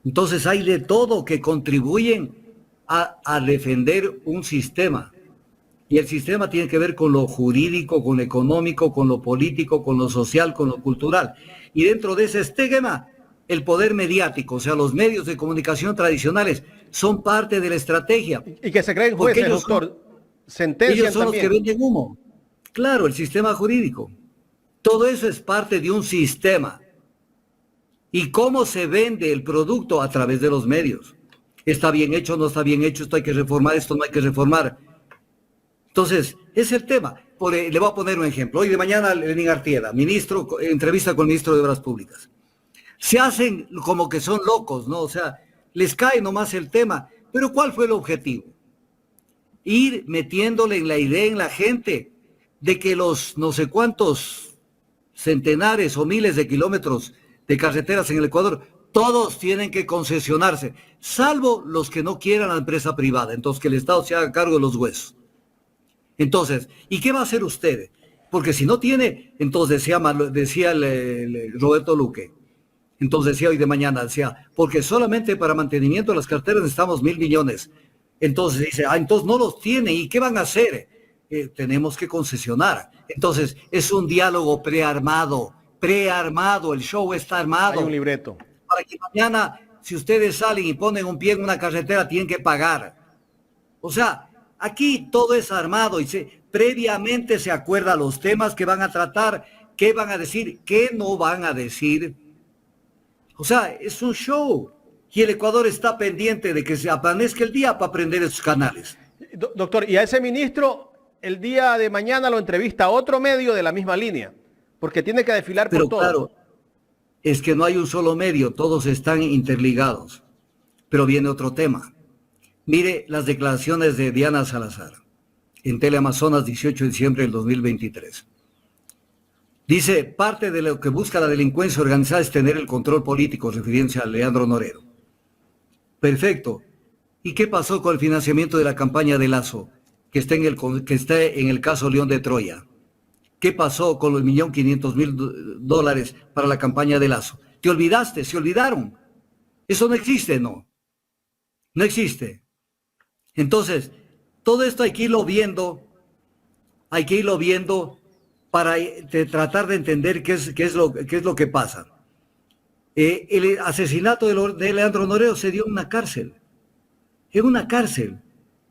[SPEAKER 3] Entonces hay de todo que contribuyen a defender un sistema. Y el sistema tiene que ver con lo jurídico, con lo económico, con lo político, con lo social, con lo cultural. Y dentro de ese esquema, el poder mediático, o sea, los medios de comunicación tradicionales, son parte de la estrategia.
[SPEAKER 2] Y que se creen jueces, doctor.
[SPEAKER 3] Ellos son los que venden humo. Claro, el sistema jurídico. Todo eso es parte de un sistema. ¿Y cómo se vende el producto? A través de los medios. ¿Está bien hecho? ¿No está bien hecho? ¿Esto hay que reformar? ¿Esto no hay que reformar? Entonces, es el tema. Le voy a poner un ejemplo. Hoy de mañana, Lenín Artieda, entrevista con el ministro de Obras Públicas. Se hacen como que son locos, ¿no? O sea, les cae nomás el tema. Pero ¿cuál fue el objetivo? Ir metiéndole en la idea en la gente de que los no sé cuántos centenares o miles de kilómetros de carreteras en el Ecuador, todos tienen que concesionarse, salvo los que no quieran la empresa privada. Entonces, que el Estado se haga cargo de los huesos. Entonces, ¿y qué va a hacer usted? Porque si no tiene, entonces decía Roberto Luque, entonces decía hoy de mañana, decía, porque solamente para mantenimiento de las carteras necesitamos 1.000 millones. Entonces dice, entonces no los tiene, ¿y qué van a hacer? tenemos que concesionar. Entonces, es un diálogo prearmado, el show está armado.
[SPEAKER 2] Hay un libreto.
[SPEAKER 3] Para que mañana, si ustedes salen y ponen un pie en una carretera, tienen que pagar. O sea, aquí todo es armado y previamente se acuerda los temas que van a tratar, qué van a decir, qué no van a decir. O sea, es un show. Y el Ecuador está pendiente de que se amanezca el día para prender esos canales.
[SPEAKER 2] Doctor, y a ese ministro el día de mañana lo entrevista otro medio de la misma línea, porque tiene que desfilar por todo.
[SPEAKER 3] Claro, es que no hay un solo medio, todos están interligados. Pero viene otro tema. Mire las declaraciones de Diana Salazar en Teleamazonas, 18 de diciembre del 2023. Dice, parte de lo que busca la delincuencia organizada es tener el control político, refiriéndose a Leandro Norero. Perfecto. ¿Y qué pasó con el financiamiento de la campaña de Lazo, que está en el caso León de Troya? ¿Qué pasó con los $1.500.000 para la campaña de Lazo? ¿Te olvidaste? ¿Se olvidaron? Eso no existe, ¿no? No existe. Entonces, todo esto hay que irlo viendo para tratar de entender qué es lo que pasa. El asesinato de Leandro Norero se dio en una cárcel.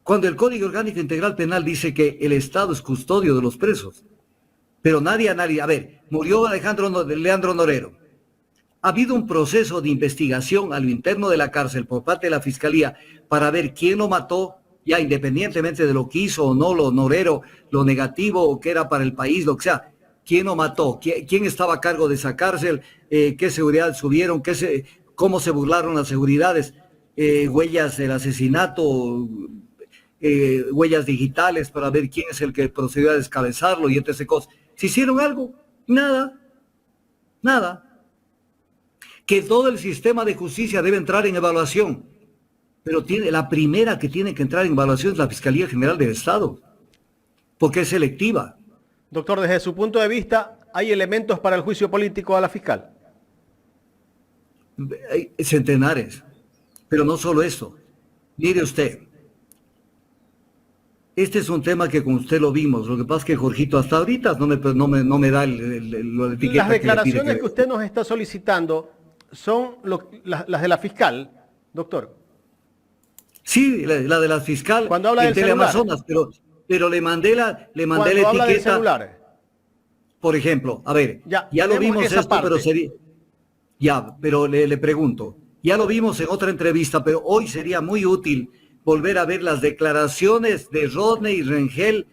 [SPEAKER 3] Cuando el Código Orgánico Integral Penal dice que el Estado es custodio de los presos. Pero nadie, a ver, murió Leandro Norero. Ha habido un proceso de investigación a lo interno de la cárcel por parte de la Fiscalía para ver quién lo mató, ya independientemente de lo que hizo o no lo Norero, lo negativo o que era para el país, lo que sea. ¿Quién lo mató? ¿Quién estaba a cargo de esa cárcel? ¿Qué seguridad subieron? ¿Cómo se burlaron las seguridades? Huellas del asesinato, huellas digitales para ver quién es el que procedió a descabezarlo y etc. cosas. ¿Se hicieron algo? Nada. Que todo el sistema de justicia debe entrar en evaluación, pero la primera que tiene que entrar en evaluación es la Fiscalía General del Estado, porque es selectiva.
[SPEAKER 2] Doctor, desde su punto de vista, ¿hay elementos para el juicio político a la fiscal?
[SPEAKER 3] Hay centenares, pero no solo eso. Mire usted, este es un tema que con usted lo vimos. Lo que pasa es que Jorgito hasta ahorita no me da la etiqueta.
[SPEAKER 2] Las declaraciones que usted nos está solicitando son las de la fiscal, doctor.
[SPEAKER 3] Sí, la de la fiscal.
[SPEAKER 2] Cuando habla del
[SPEAKER 3] Teleamazonas, pero le mandé la etiqueta.
[SPEAKER 2] Del celular.
[SPEAKER 3] Por ejemplo, a ver, ya lo vimos esto, parte. Pero le pregunto, ya lo vimos en otra entrevista, pero hoy sería muy útil volver a ver las declaraciones de Rodney Rengel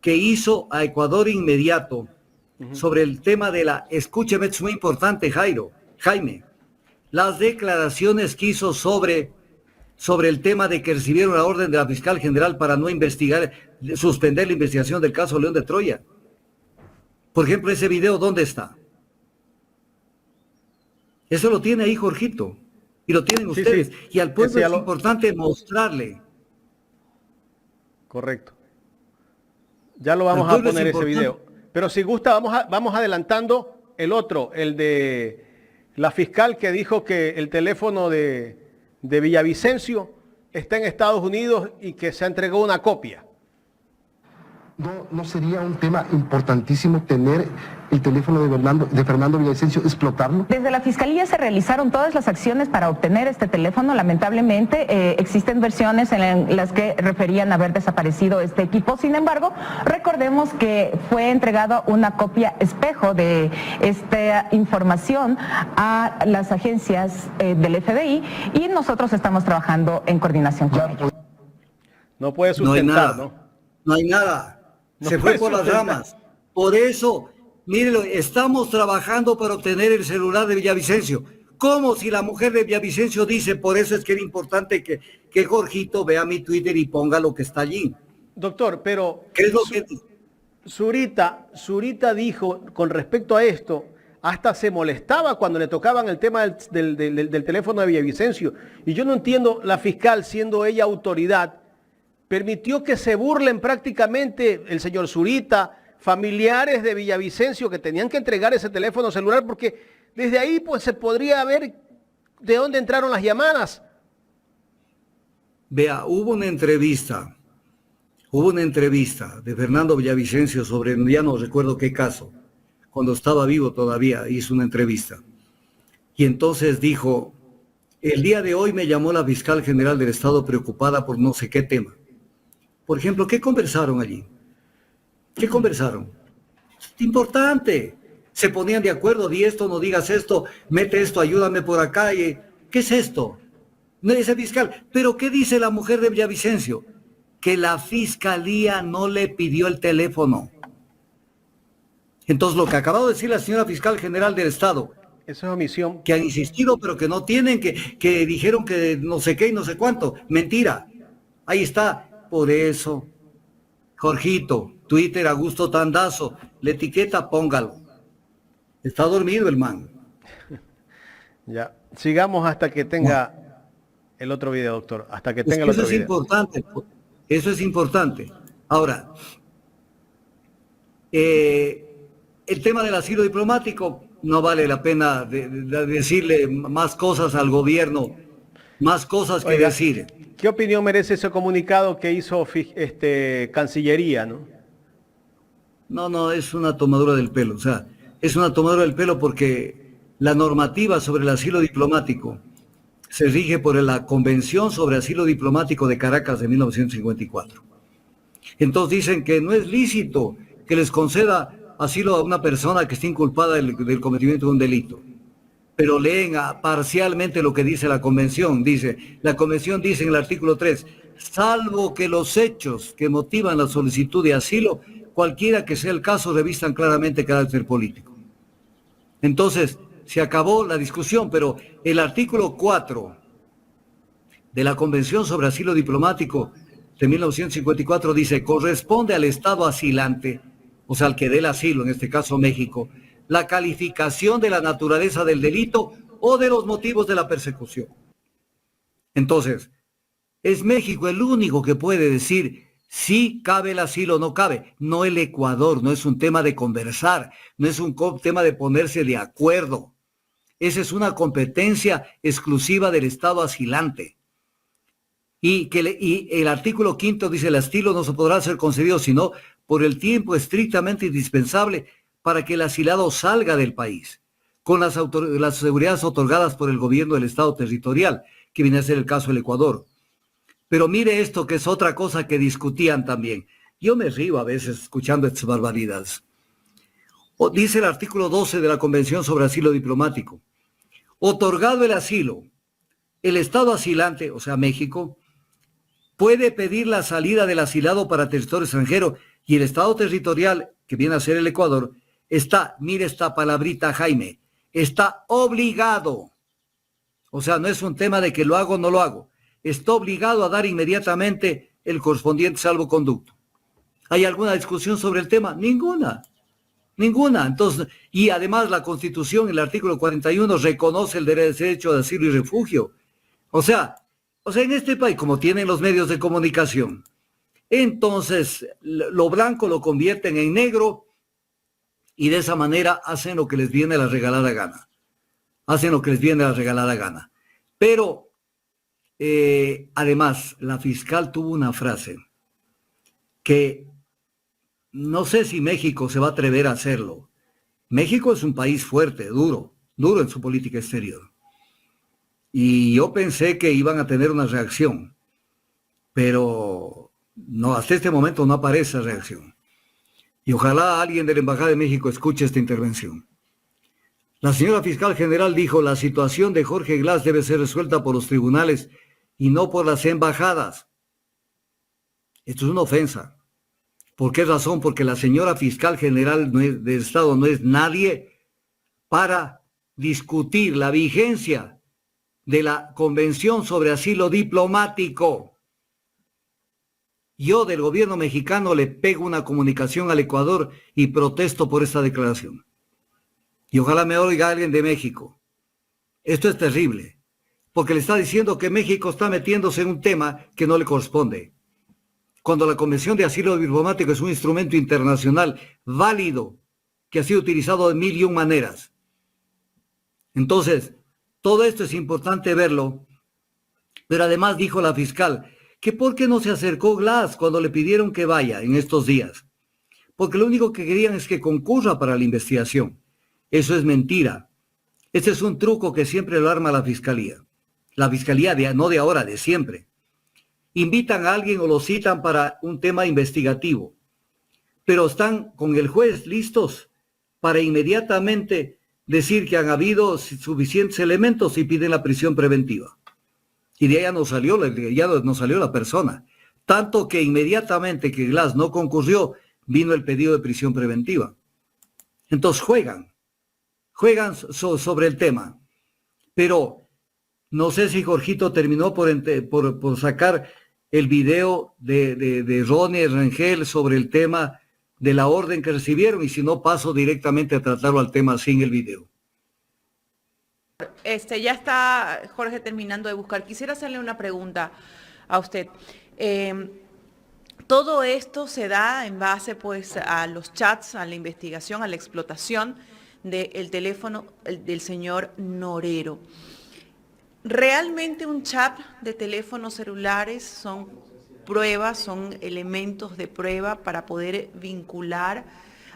[SPEAKER 3] que hizo a Ecuador Inmediato sobre el tema de escúcheme, es muy importante, Jaime, las declaraciones que hizo sobre el tema de que recibieron la orden de la fiscal general para no suspender la investigación del caso León de Troya. Por ejemplo, ese video, ¿dónde está? Eso lo tiene ahí Jorgito. Y lo tienen ustedes. Sí. Y al pueblo es importante mostrarle.
[SPEAKER 2] Correcto. Ya lo vamos a poner ese video. Pero si gusta, vamos adelantando el otro, el de la fiscal que dijo que el teléfono de Villavicencio está en Estados Unidos y que se entregó una copia.
[SPEAKER 5] ¿No sería un tema importantísimo tener el teléfono de Fernando Villavicencio, explotarlo?
[SPEAKER 6] Desde la Fiscalía se realizaron todas las acciones para obtener este teléfono. Lamentablemente existen versiones en las que referían haber desaparecido este equipo. Sin embargo, recordemos que fue entregado una copia espejo de esta información a las agencias del FBI y nosotros estamos trabajando en coordinación con ellos.
[SPEAKER 2] No puede sustentar, ¿no?
[SPEAKER 3] No hay nada. Se fue por las ramas. Por eso, mírenlo, estamos trabajando para obtener el celular de Villavicencio. ¿Cómo si la mujer de Villavicencio dice, por eso es que era importante que Jorgito vea mi Twitter y ponga lo que está allí?
[SPEAKER 2] Doctor, pero
[SPEAKER 3] ¿qué es lo que
[SPEAKER 2] Zurita dijo con respecto a esto, hasta se molestaba cuando le tocaban el tema del teléfono de Villavicencio. Y yo no entiendo, la fiscal, siendo ella autoridad, permitió que se burlen prácticamente el señor Zurita, familiares de Villavicencio que tenían que entregar ese teléfono celular porque desde ahí pues se podría ver de dónde entraron las llamadas.
[SPEAKER 3] Vea, hubo una entrevista hubo una entrevista de Fernando Villavicencio sobre, ya no recuerdo qué caso, cuando estaba vivo todavía, hizo una entrevista. Y entonces dijo, el día de hoy me llamó la fiscal general del Estado preocupada por no sé qué tema. Por ejemplo, ¿qué conversaron allí? ¿Qué conversaron? Importante. Se ponían de acuerdo, di esto, no digas esto, mete esto, ayúdame por acá. ¿Qué es esto? No es el fiscal. ¿Pero qué dice la mujer de Villavicencio? Que la fiscalía no le pidió el teléfono. Entonces, lo que acabó de decir la señora fiscal general del Estado,
[SPEAKER 2] Eso es omisión.
[SPEAKER 3] que han insistido, pero que no tienen, que dijeron que no sé qué y no sé cuánto. Mentira. Ahí está. Por eso, Jorgito, Twitter Augusto Tandazo, la etiqueta póngalo. Está dormido el man.
[SPEAKER 2] Ya. Sigamos hasta que tenga el otro video, doctor. Hasta que
[SPEAKER 3] Es
[SPEAKER 2] tenga
[SPEAKER 3] que
[SPEAKER 2] el
[SPEAKER 3] eso
[SPEAKER 2] otro
[SPEAKER 3] es
[SPEAKER 2] video.
[SPEAKER 3] importante. Eso es importante. Ahora, el tema del asilo diplomático, no vale la pena de decirle más cosas al gobierno, más cosas que
[SPEAKER 2] Oiga,
[SPEAKER 3] decir.
[SPEAKER 2] ¿qué opinión merece ese comunicado que hizo Cancillería, no?
[SPEAKER 3] No, es una tomadura del pelo. O sea, es una tomadura del pelo porque la normativa sobre el asilo diplomático se rige por la Convención sobre Asilo Diplomático de Caracas de 1954. Entonces dicen que no es lícito que les conceda asilo a una persona que esté inculpada del cometimiento de un delito. Pero leen parcialmente lo que dice la Convención. La Convención dice en el artículo 3, salvo que los hechos que motivan la solicitud de asilo, cualquiera que sea el caso, revistan claramente carácter político. Entonces, se acabó la discusión, pero el artículo 4 de la Convención sobre Asilo Diplomático de 1954 dice, corresponde al Estado asilante, o sea, al que dé el asilo, en este caso México, la calificación de la naturaleza del delito o de los motivos de la persecución. Entonces, es México el único que puede decir si cabe el asilo o no cabe, no el Ecuador. No es un tema de conversar, no es un tema de ponerse de acuerdo. Esa es una competencia exclusiva del Estado asilante. Y el artículo 5 dice, el asilo no se podrá ser concedido sino por el tiempo estrictamente indispensable para que el asilado salga del país, con las seguridades otorgadas por el gobierno del Estado territorial, que viene a ser el caso del Ecuador. Pero mire esto, que es otra cosa que discutían también. Yo me río a veces escuchando estas barbaridades. Dice el artículo 12 de la Convención sobre Asilo Diplomático. Otorgado el asilo, el Estado asilante, o sea, México, puede pedir la salida del asilado para territorio extranjero y el Estado territorial, que viene a ser el Ecuador, está, mire esta palabrita, Jaime, está obligado. O sea, no es un tema de que lo hago o no lo hago. Está obligado a dar inmediatamente el correspondiente salvoconducto. ¿Hay alguna discusión sobre el tema? Ninguna. Entonces, y además la Constitución, el artículo 41, reconoce el derecho de asilo y refugio. O sea, en este país, como tienen los medios de comunicación, entonces lo blanco lo convierten en negro y de esa manera hacen lo que les viene a la regalada gana. Pero, además, la fiscal tuvo una frase que no sé si México se va a atrever a hacerlo. México es un país fuerte, duro en su política exterior. Y yo pensé que iban a tener una reacción, pero no, hasta este momento no aparece esa reacción. Y ojalá alguien de la Embajada de México escuche esta intervención. La señora fiscal general dijo, la situación de Jorge Glass debe ser resuelta por los tribunales y no por las embajadas. Esto es una ofensa. ¿Por qué razón? Porque la señora fiscal general del Estado no es nadie para discutir la vigencia de la Convención sobre Asilo Diplomático. Yo del gobierno mexicano le pego una comunicación al Ecuador y protesto por esta declaración. Y ojalá me oiga alguien de México. Esto es terrible, porque le está diciendo que México está metiéndose en un tema que no le corresponde. Cuando la Convención de Asilo Diplomático es un instrumento internacional válido que ha sido utilizado de 1001 maneras. Entonces, todo esto es importante verlo, pero además dijo la fiscal que por qué no se acercó Glass cuando le pidieron que vaya en estos días. Porque lo único que querían es que concurra para la investigación. Eso es mentira. Este es un truco que siempre lo arma la fiscalía. La fiscalía no de ahora, de siempre. Invitan a alguien o lo citan para un tema investigativo, pero están con el juez listos para inmediatamente decir que han habido suficientes elementos y piden la prisión preventiva. Y de ahí ya no salió la persona. Tanto que inmediatamente que Glass no concurrió, vino el pedido de prisión preventiva. Entonces juegan sobre el tema. Pero no sé si Jorgito terminó por sacar el video de Ronnie Rengel sobre el tema de la orden que recibieron, y si no paso directamente a tratarlo al tema sin el video.
[SPEAKER 4] Ya está Jorge terminando de buscar. Quisiera hacerle una pregunta a usted. Todo esto se da en base pues a los chats, a la investigación, a la explotación del teléfono del señor Norero. ¿Realmente un chat de teléfonos celulares son pruebas, son elementos de prueba para poder vincular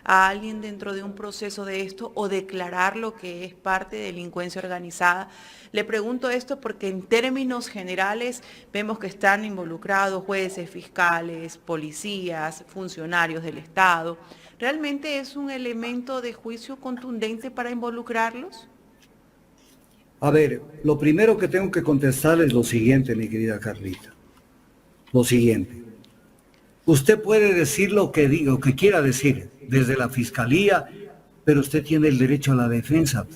[SPEAKER 4] a alguien dentro de un proceso de esto o declararlo que es parte de delincuencia organizada? Le pregunto esto porque en términos generales vemos que están involucrados jueces, fiscales, policías, funcionarios del Estado. ¿Realmente es un elemento de juicio contundente para involucrarlos?
[SPEAKER 3] A ver, lo primero que tengo que contestar es lo siguiente, mi querida Carlita. Lo siguiente. Usted puede decir lo que diga, lo que quiera decir, desde la fiscalía, pero usted tiene el derecho a la defensa.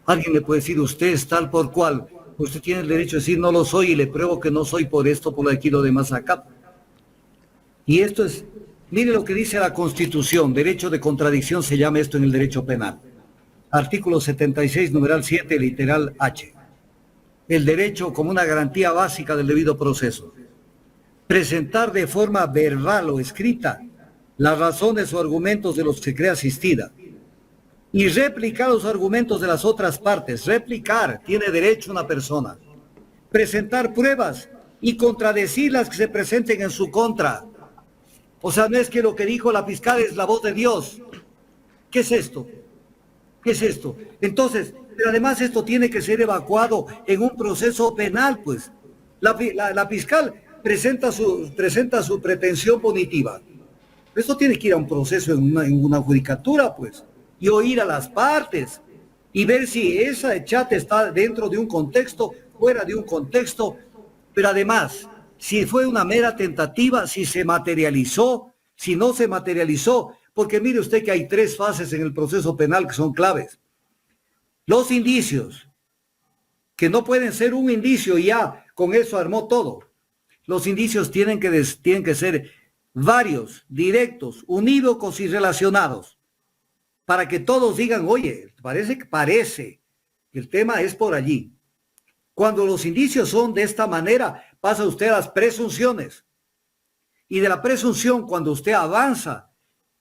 [SPEAKER 3] Alguien le puede decir, usted es tal por cual. Usted tiene el derecho a decir, no lo soy y le pruebo que no soy por esto, por aquí, lo demás acá. Y esto es, mire lo que dice la Constitución, derecho de contradicción se llama esto en el derecho penal. Artículo 76, numeral 7, literal H. El derecho como una garantía básica del debido proceso. Presentar de forma verbal o escrita las razones o argumentos de los que cree asistida. Y replicar los argumentos de las otras partes. Replicar, tiene derecho una persona. Presentar pruebas y contradecir las que se presenten en su contra. O sea, no es que lo que dijo la fiscal es la voz de Dios. ¿Qué es esto? ¿Qué es esto? Entonces, pero además esto tiene que ser evacuado en un proceso penal, pues. La fiscal presenta su pretensión punitiva. Esto tiene que ir a un proceso en una judicatura, pues, y oír a las partes, y ver si esa chat está dentro de un contexto, fuera de un contexto, pero además, si fue una mera tentativa, si se materializó, si no se materializó, porque mire usted que hay 3 fases en el proceso penal que son claves. Los indicios, que no pueden ser un indicio y ya con eso armó todo. Los indicios tienen que ser varios, directos, unívocos y relacionados, para que todos digan, oye, parece que el tema es por allí. Cuando los indicios son de esta manera, pasa usted a las presunciones. Y de la presunción, cuando usted avanza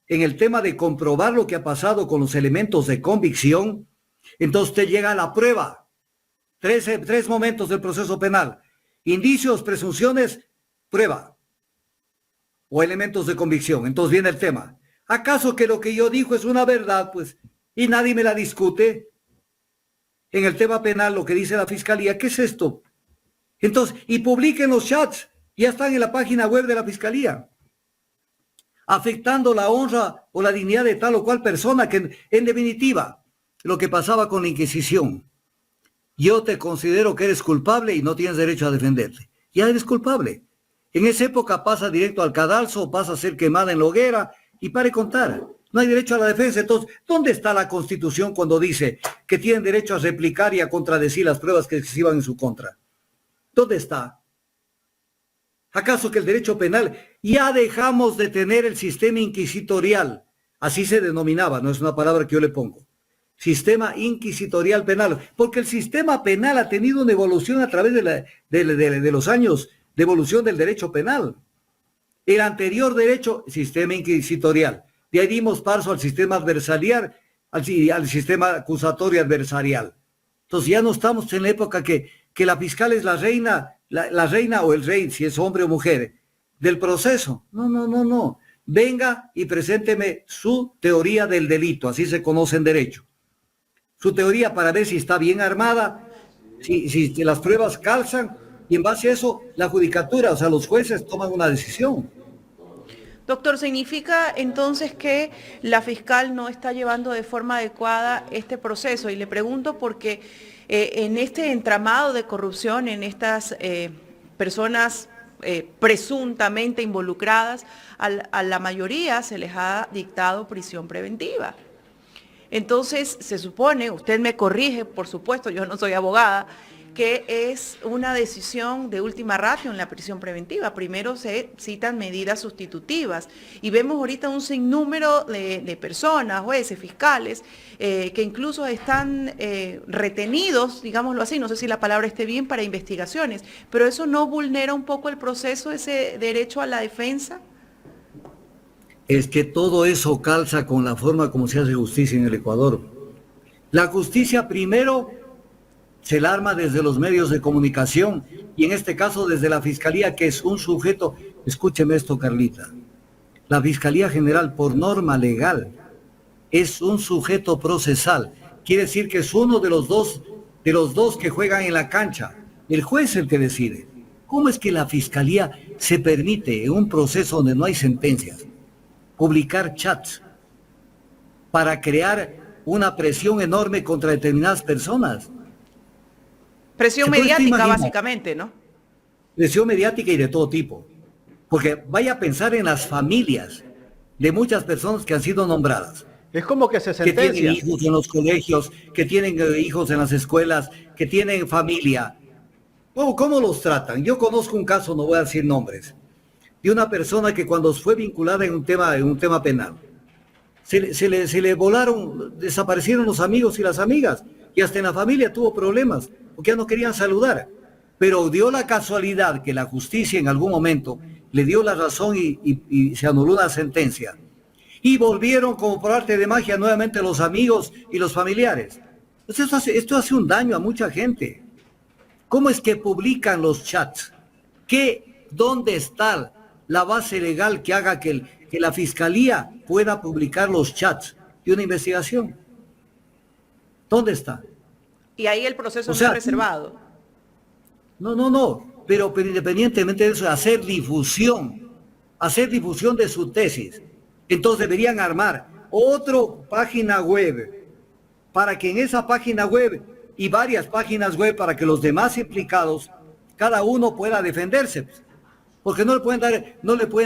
[SPEAKER 3] en el tema de comprobar lo que ha pasado con los elementos de convicción, entonces usted llega a la prueba. 3 momentos del proceso penal. Indicios, presunciones, prueba. O elementos de convicción. Entonces viene el tema. ¿Acaso que lo que yo digo es una verdad, pues, y nadie me la discute? En el tema penal, lo que dice la fiscalía, ¿qué es esto? Entonces, y publiquen los chats. Ya están en la página web de la fiscalía. Afectando la honra o la dignidad de tal o cual persona, que en definitiva, lo que pasaba con la Inquisición. Yo te considero que eres culpable y no tienes derecho a defenderte. Ya eres culpable. En esa época pasa directo al cadalso, pasa a ser quemada en la hoguera y pare contar. No hay derecho a la defensa. Entonces, ¿dónde está la Constitución cuando dice que tienen derecho a replicar y a contradecir las pruebas que se iban en su contra? ¿Dónde está? ¿Acaso que el derecho penal, ya dejamos de tener el sistema inquisitorial? Así se denominaba, no es una palabra que yo le pongo. Sistema inquisitorial penal, porque el sistema penal ha tenido una evolución a través de los años de evolución del derecho penal. El anterior derecho, sistema inquisitorial. De ahí dimos paso al sistema adversarial, al sistema acusatorio adversarial. Entonces ya no estamos en la época que que la fiscal es la reina, la reina o el rey, si es hombre o mujer, del proceso. No. Venga y presénteme su teoría del delito, así se conoce en derecho. Su teoría para ver si está bien armada, si las pruebas calzan, y en base a eso la judicatura, o sea, los jueces toman una decisión.
[SPEAKER 4] Doctor, ¿significa entonces que la fiscal no está llevando de forma adecuada este proceso? Y le pregunto porque en este entramado de corrupción, en estas personas presuntamente involucradas, a la mayoría se les ha dictado prisión preventiva. Entonces, se supone, usted me corrige, por supuesto, yo no soy abogada, que es una decisión de última ratio en la prisión preventiva. Primero se citan medidas sustitutivas y vemos ahorita un sinnúmero de personas, jueces, fiscales, que incluso están retenidos, digámoslo así, no sé si la palabra esté bien, para investigaciones, pero eso no vulnera un poco el proceso, ese derecho a la defensa.
[SPEAKER 3] Es que todo eso calza con la forma como se hace justicia en el Ecuador. La justicia primero se la arma desde los medios de comunicación y en este caso desde la Fiscalía, que es un sujeto, escúcheme esto, Carlita, la Fiscalía General por norma legal es un sujeto procesal, quiere decir que es uno de los dos que juegan en la cancha, el juez es el que decide. ¿Cómo es que la Fiscalía se permite en un proceso donde no hay sentencias publicar chats para crear una presión enorme contra determinadas personas?
[SPEAKER 4] Presión mediática, básicamente, ¿no?
[SPEAKER 3] Presión mediática y de todo tipo. Porque vaya a pensar en las familias de muchas personas que han sido nombradas.
[SPEAKER 2] Es como que se
[SPEAKER 3] Que
[SPEAKER 2] sentencia.
[SPEAKER 3] tienen hijos en los colegios, que tienen hijos en las escuelas, que tienen familia. ¿Cómo los tratan? Yo conozco un caso, no voy a decir nombres, de una persona que cuando fue vinculada en un tema penal, se le volaron, desaparecieron los amigos y las amigas, y hasta en la familia tuvo problemas, porque ya no querían saludar. Pero dio la casualidad que la justicia en algún momento le dio la razón y se anuló una sentencia. Y volvieron como por arte de magia nuevamente los amigos y los familiares. Entonces esto hace un daño a mucha gente. ¿Cómo es que publican los chats? ¿Dónde está la base legal que haga que la Fiscalía pueda publicar los chats de una investigación? ¿Dónde está?
[SPEAKER 4] Y ahí el proceso
[SPEAKER 3] O sea,
[SPEAKER 4] no es reservado.
[SPEAKER 3] No, pero independientemente de eso, hacer difusión de su tesis. Entonces deberían armar otra página web para que en esa página web y varias páginas web para que los demás implicados, cada uno pueda defenderse. Porque no pueden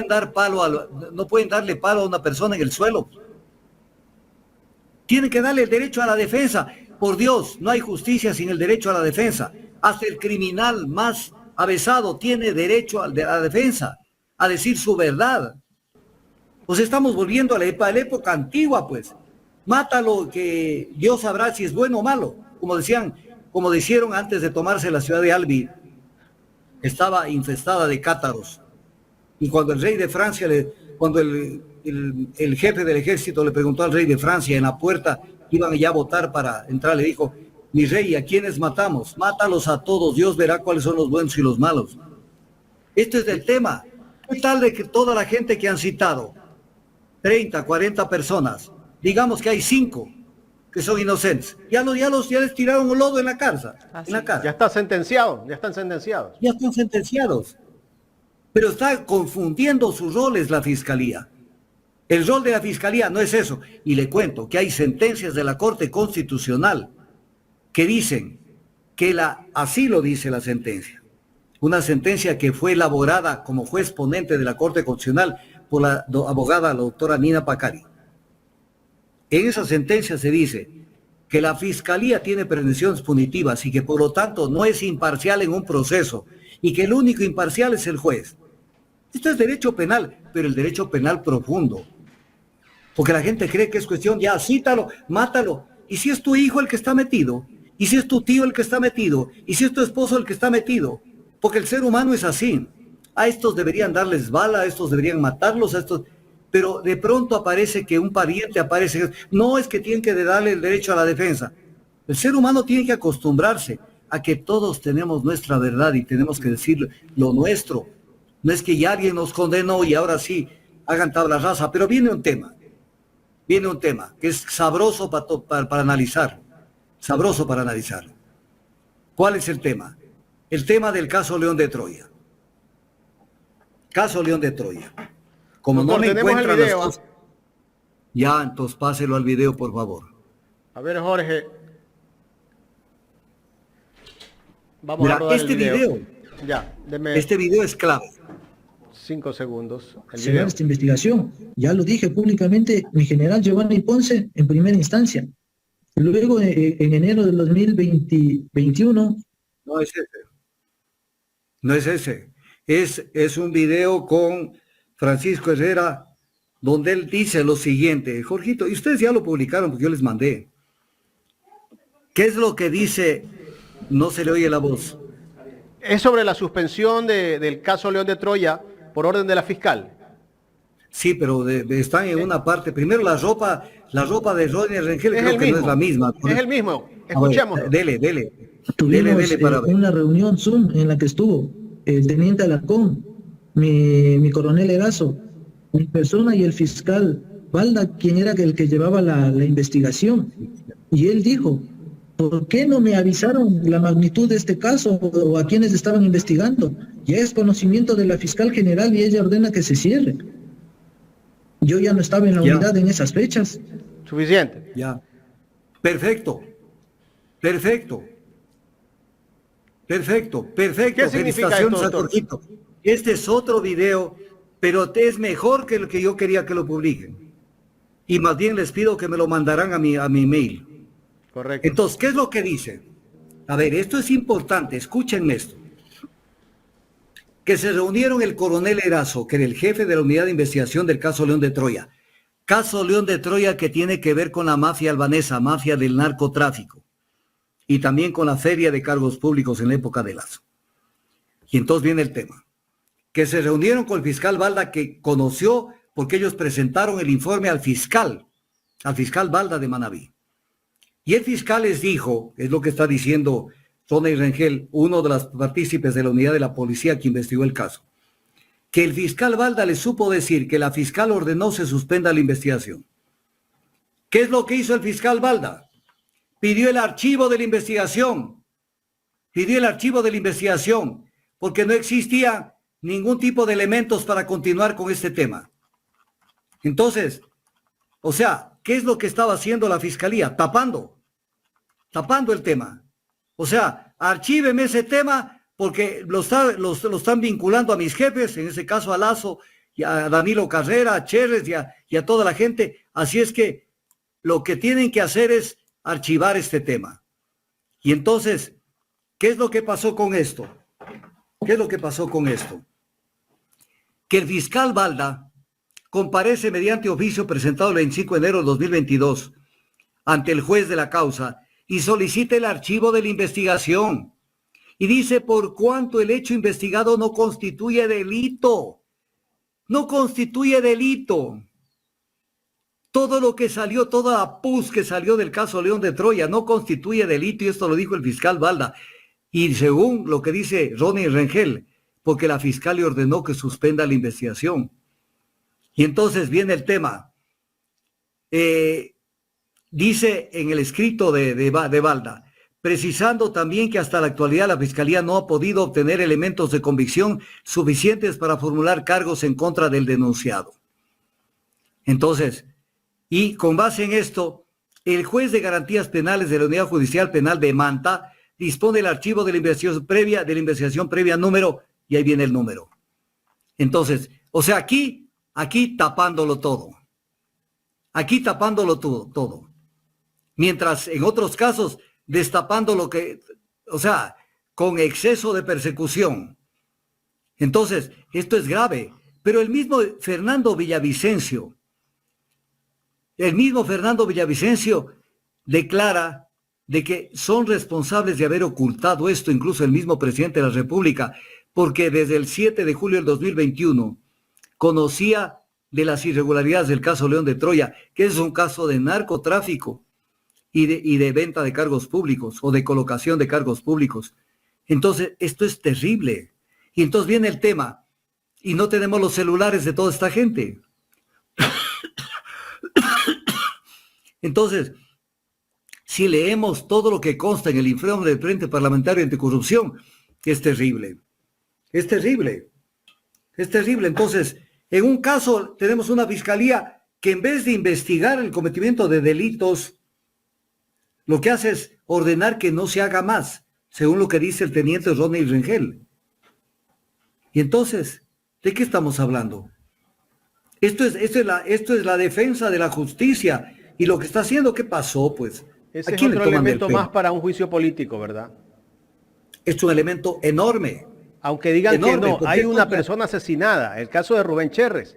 [SPEAKER 3] darle palo a una persona en el suelo. Tienen que darle el derecho a la defensa. Por Dios, no hay justicia sin el derecho a la defensa. Hasta el criminal más avesado tiene derecho a la defensa, a decir su verdad. Pues estamos volviendo a la época antigua, pues. Mátalo, que Dios sabrá si es bueno o malo. Como dijeron antes de tomarse la ciudad de Albi, estaba infestada de cátaros. Y cuando el rey de Francia, cuando el jefe del ejército le preguntó al rey de Francia en la puerta, iban ya a votar para entrar, le dijo: mi rey, ¿a quiénes matamos? Mátalos a todos, Dios verá cuáles son los buenos y los malos. Esto es el tema. ¿Qué tal de que toda la gente que han citado, 30, 40 personas, digamos que hay 5 que son inocentes, ya les tiraron un lodo en la cara.
[SPEAKER 2] Ya están sentenciados.
[SPEAKER 3] Ya están sentenciados. Pero está confundiendo sus roles la Fiscalía. El rol de la Fiscalía no es eso. Y le cuento que hay sentencias de la Corte Constitucional que dicen que así lo dice la sentencia. Una sentencia que fue elaborada como juez ponente de la Corte Constitucional por la abogada, la doctora Nina Pacari. En esa sentencia se dice que la Fiscalía tiene pretensiones punitivas y que por lo tanto no es imparcial en un proceso y que el único imparcial es el juez. Esto es derecho penal, pero el derecho penal profundo. Porque la gente cree que es cuestión, ya cítalo, mátalo. ¿Y si es tu hijo el que está metido? ¿Y si es tu tío el que está metido? ¿Y si es tu esposo el que está metido? Porque el ser humano es así. A estos deberían darles bala, a estos deberían matarlos, a estos... Pero de pronto aparece que un pariente aparece. No es que tienen que darle el derecho a la defensa. El ser humano tiene que acostumbrarse a que todos tenemos nuestra verdad y tenemos que decir lo nuestro. No es que ya alguien nos condenó y ahora sí hagan tabla rasa, pero viene un tema que es sabroso para analizar, sabroso para analizar. ¿Cuál es el tema? El tema del caso León de Troya. Caso León de Troya. Como
[SPEAKER 2] Doctor,
[SPEAKER 3] no me
[SPEAKER 2] tenemos el
[SPEAKER 3] encuentran las
[SPEAKER 2] video.
[SPEAKER 3] cosas... Ya, entonces páselo al video, por favor.
[SPEAKER 2] A ver, Jorge. Vamos
[SPEAKER 3] Mira,
[SPEAKER 2] a rodar
[SPEAKER 3] este
[SPEAKER 2] el video.
[SPEAKER 3] video,
[SPEAKER 2] Ya, deme
[SPEAKER 3] este video es clave.
[SPEAKER 2] 5 segundos. El
[SPEAKER 7] cerrar
[SPEAKER 2] video.
[SPEAKER 7] esta investigación. Ya lo dije públicamente, mi general Giovanni Ponce en primera instancia. Luego, en enero del 2021,
[SPEAKER 3] No es ese. No es ese. Es un video con Francisco Herrera donde él dice lo siguiente. Jorgito, y ustedes ya lo publicaron porque yo les mandé. ¿Qué es lo que dice? No se le oye la voz.
[SPEAKER 2] Es sobre la suspensión del caso León de Troya por orden de la fiscal.
[SPEAKER 3] Sí, pero están en una parte. Primero la ropa de Ronnie Rengel
[SPEAKER 2] Es
[SPEAKER 3] creo
[SPEAKER 2] el
[SPEAKER 3] que
[SPEAKER 2] mismo.
[SPEAKER 3] no es la misma.
[SPEAKER 2] Es el mismo.
[SPEAKER 3] A ver,
[SPEAKER 2] Escuchémoslo.
[SPEAKER 3] dele
[SPEAKER 7] tuvimos
[SPEAKER 3] para ver.
[SPEAKER 7] una reunión Zoom en la que estuvo el teniente Alarcón, mi coronel Erazo, mi persona y el fiscal Balda, quien era el que llevaba la investigación. Y él dijo, ¿por qué no me avisaron la magnitud de este caso o a quienes estaban investigando? Ya es conocimiento de la fiscal general y ella ordena que se cierre. Yo ya no estaba en la
[SPEAKER 3] Ya.
[SPEAKER 7] unidad en esas fechas.
[SPEAKER 2] Suficiente.
[SPEAKER 3] Ya. Perfecto.
[SPEAKER 2] ¿Qué significa
[SPEAKER 3] Felicitaciones
[SPEAKER 2] esto,
[SPEAKER 3] a
[SPEAKER 2] doctor?
[SPEAKER 3] Jorgito. Este es otro video, pero es mejor que el que yo quería que lo publiquen. Y más bien les pido que me lo mandarán a mi mail.
[SPEAKER 2] Correcto.
[SPEAKER 3] Entonces, ¿qué es lo que dice? A ver, esto es importante, escúchenme esto. Que se reunieron el coronel Erazo, que era el jefe de la unidad de investigación del caso León de Troya. Caso León de Troya que tiene que ver con la mafia albanesa, mafia del narcotráfico. Y también con la feria de cargos públicos en la época de Lazo. Y entonces viene el tema. Que se reunieron con el fiscal Balda, que conoció porque ellos presentaron el informe al fiscal Balda de Manabí. Y el fiscal les dijo, es lo que está diciendo Ronnie Rengel, uno de los partícipes de la unidad de la policía que investigó el caso, que el fiscal Balda le supo decir que la fiscal ordenó se suspenda la investigación. ¿Qué es lo que hizo el fiscal Balda? Pidió el archivo de la investigación. Porque no existía ningún tipo de elementos para continuar con este tema. Entonces, o sea, ¿qué es lo que estaba haciendo la fiscalía? Tapando el tema. O sea, archíveme ese tema porque lo están vinculando a mis jefes, en ese caso a Lazo, y a Danilo Carrera, a Cherres y a toda la gente. Así es que lo que tienen que hacer es archivar este tema. Y entonces, ¿qué es lo que pasó con esto? Que el fiscal Balda comparece mediante oficio presentado el 25 de enero de 2022 ante el juez de la causa y solicita el archivo de la investigación. Y dice por cuanto el hecho investigado no constituye delito. Todo lo que salió, toda la pus que salió del caso León de Troya no constituye delito, y esto lo dijo el fiscal Balda. Y según lo que dice Ronnie Rengel, porque la fiscal le ordenó que suspenda la investigación. Y entonces viene el tema. Dice en el escrito de Balda, precisando también que hasta la actualidad la fiscalía no ha podido obtener elementos de convicción suficientes para formular cargos en contra del denunciado. Entonces, y con base en esto, el juez de garantías penales de la Unidad Judicial Penal de Manta dispone el archivo de la investigación previa número, y ahí viene el número. Entonces, o sea, aquí tapándolo todo. Todo. Mientras en otros casos, destapando lo que, o sea, con exceso de persecución. Entonces, esto es grave. Pero el mismo Fernando Villavicencio declara de que son responsables de haber ocultado esto, incluso el mismo presidente de la República, porque desde el 7 de julio del 2021 conocía de las irregularidades del caso León de Troya, que es un caso de narcotráfico, y de venta de cargos públicos o de colocación de cargos públicos. Entonces, esto es terrible. Y entonces viene el tema, y no tenemos los celulares de toda esta gente. Entonces, si leemos todo lo que consta en el informe del Frente Parlamentario Anticorrupción, es terrible. Es terrible. Es terrible. Entonces, en un caso tenemos una fiscalía que en vez de investigar el cometimiento de delitos, lo que hace es ordenar que no se haga más, según lo que dice el teniente Rodney Rengel. Y entonces, ¿de qué estamos hablando? Esto es la defensa de la justicia. Y lo que está haciendo, ¿qué pasó? Pues,
[SPEAKER 2] ese es otro elemento más para un juicio político, ¿verdad?
[SPEAKER 3] Es un elemento enorme.
[SPEAKER 2] Aunque digan
[SPEAKER 3] enorme,
[SPEAKER 2] que no, hay una persona asesinada, el caso de Rubén Cherres.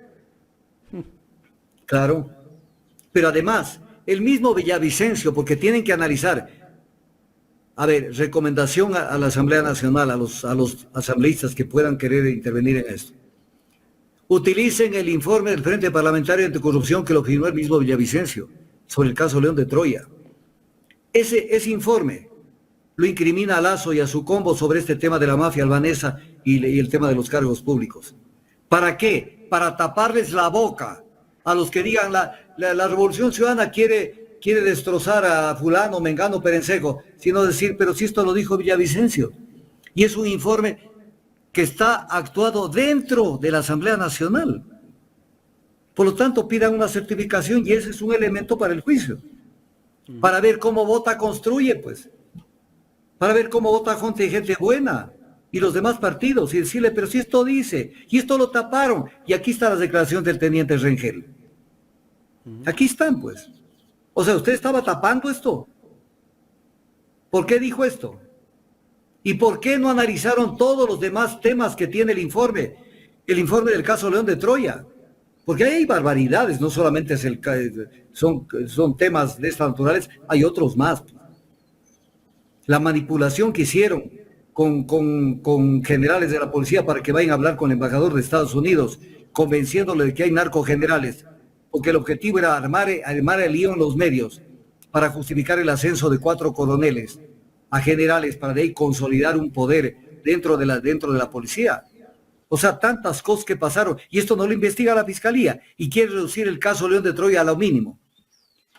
[SPEAKER 3] Claro. Pero además, el mismo Villavicencio, porque tienen que analizar. A ver, recomendación a la Asamblea Nacional, a los asambleístas que puedan querer intervenir en esto. Utilicen el informe del Frente Parlamentario Anticorrupción que lo firmó el mismo Villavicencio sobre el caso León de Troya. Ese informe lo incrimina a Lazo y a su combo sobre este tema de la mafia albanesa y el tema de los cargos públicos. ¿Para qué? Para taparles la boca a los que digan la Revolución Ciudadana quiere destrozar a fulano, mengano, perencejo, sino decir, pero si esto lo dijo Villavicencio. Y es un informe que está actuado dentro de la Asamblea Nacional. Por lo tanto, pidan una certificación y ese es un elemento para el juicio. Para ver cómo vota Construye, pues. Para ver cómo vota gente buena y los demás partidos y decirle, pero si esto dice, y esto lo taparon. Y aquí está la declaración del teniente Rengel. Aquí están, pues. O sea, ¿usted estaba tapando esto? ¿Por qué dijo esto? ¿Y por qué no analizaron todos los demás temas que tiene el informe del caso León de Troya? Porque ahí hay barbaridades, no solamente son temas de esta naturaleza, hay otros más. La manipulación que hicieron con generales de la policía para que vayan a hablar con el embajador de Estados Unidos, convenciéndole de que hay narcogenerales, porque el objetivo era armar el lío en los medios para justificar el ascenso de 4 coroneles a generales para de ahí consolidar un poder dentro de la policía. O sea, tantas cosas que pasaron y esto no lo investiga la fiscalía y quiere reducir el caso León de Troya a lo mínimo.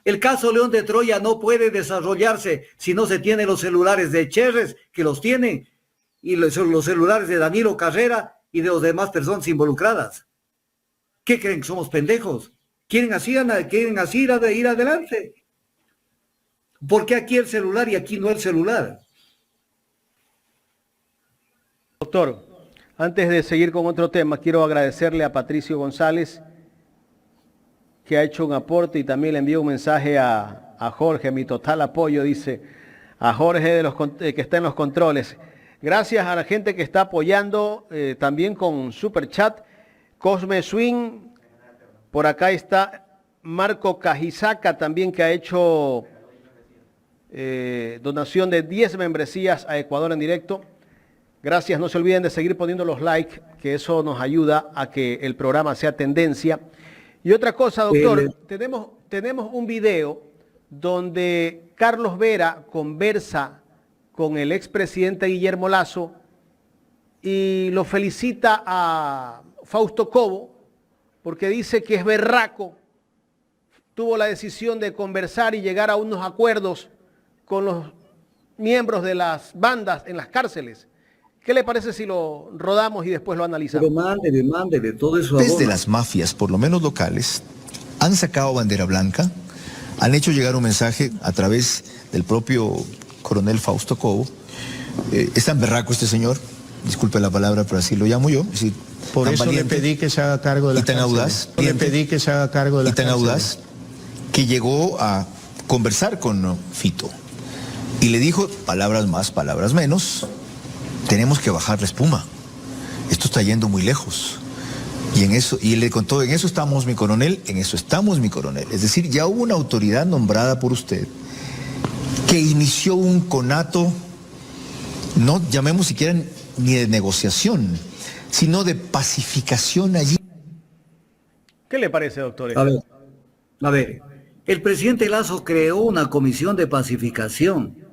[SPEAKER 3] El caso León de Troya no puede desarrollarse si no se tienen los celulares de Cherres, que los tienen, y los celulares de Danilo Carrera y de las demás personas involucradas. ¿Qué creen? ¿Somos pendejos? ¿Quieren así ir adelante? ¿Por qué aquí el celular y aquí no el celular?
[SPEAKER 2] Doctor, antes de seguir con otro tema, quiero agradecerle a Patricio González, que ha hecho un aporte y también le envío un mensaje a Jorge, mi total apoyo, dice, a Jorge que está en los controles. Gracias a la gente que está apoyando, también con Super Chat, Cosme Swing, por acá está Marco Cajizaca también que ha hecho donación de 10 membresías a Ecuador en directo. Gracias, no se olviden de seguir poniendo los likes, que eso nos ayuda a que el programa sea tendencia. Y otra cosa, doctor, tenemos un video donde Carlos Vera conversa con el expresidente Guillermo Lasso y lo felicita a Fausto Cobo porque dice que es berraco, tuvo la decisión de conversar y llegar a unos acuerdos con los miembros de las bandas en las cárceles. ¿Qué le parece si lo rodamos y después lo analizamos?
[SPEAKER 3] Pero mándele todo eso.
[SPEAKER 8] Desde las mafias, por lo menos locales, han sacado bandera blanca, han hecho llegar un mensaje a través del propio coronel Fausto Cobo. Es tan berraco este señor, disculpe la palabra, pero así lo llamo yo. Es decir,
[SPEAKER 9] por eso le pedí que se haga cargo de la
[SPEAKER 8] tan audaz,
[SPEAKER 9] le pedí que se haga cargo de la
[SPEAKER 8] tan audaz que llegó a conversar con Fito y le dijo, palabras más, palabras menos, tenemos que bajar la espuma. Esto está yendo muy lejos. Y él le contó, en eso estamos, mi coronel, en eso estamos, mi coronel. Es decir, ya hubo una autoridad nombrada por usted que inició un conato, no llamemos siquiera ni de negociación, sino de pacificación allí.
[SPEAKER 2] ¿Qué le parece, doctor?
[SPEAKER 3] A ver, El presidente Lazo creó una comisión de pacificación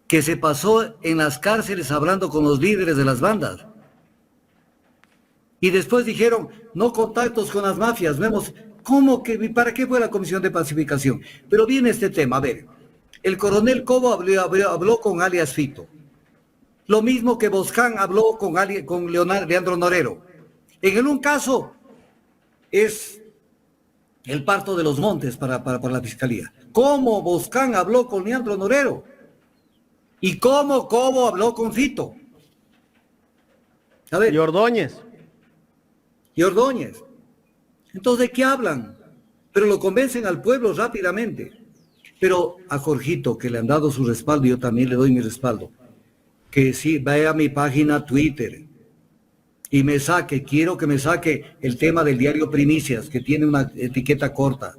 [SPEAKER 3] que se pasó en las cárceles hablando con los líderes de las bandas. Y después dijeron, no contactos con las mafias. Vemos, ¿cómo que, para qué fue la comisión de pacificación? Pero viene este tema, a ver, el coronel Cobo habló con alias Fito. Lo mismo que Boscán habló con Leandro Norero. En un caso es el parto de los montes para la fiscalía. ¿Cómo Boscán habló con Leandro Norero? ¿Y cómo Cobo habló con Fito? A ver.
[SPEAKER 2] Y Ordóñez.
[SPEAKER 3] Entonces, ¿de qué hablan? Pero lo convencen al pueblo rápidamente. Pero a Jorgito, que le han dado su respaldo, yo también le doy mi respaldo. Que sí, vaya a mi página Twitter y quiero que me saque el tema del diario Primicias, que tiene una etiqueta corta,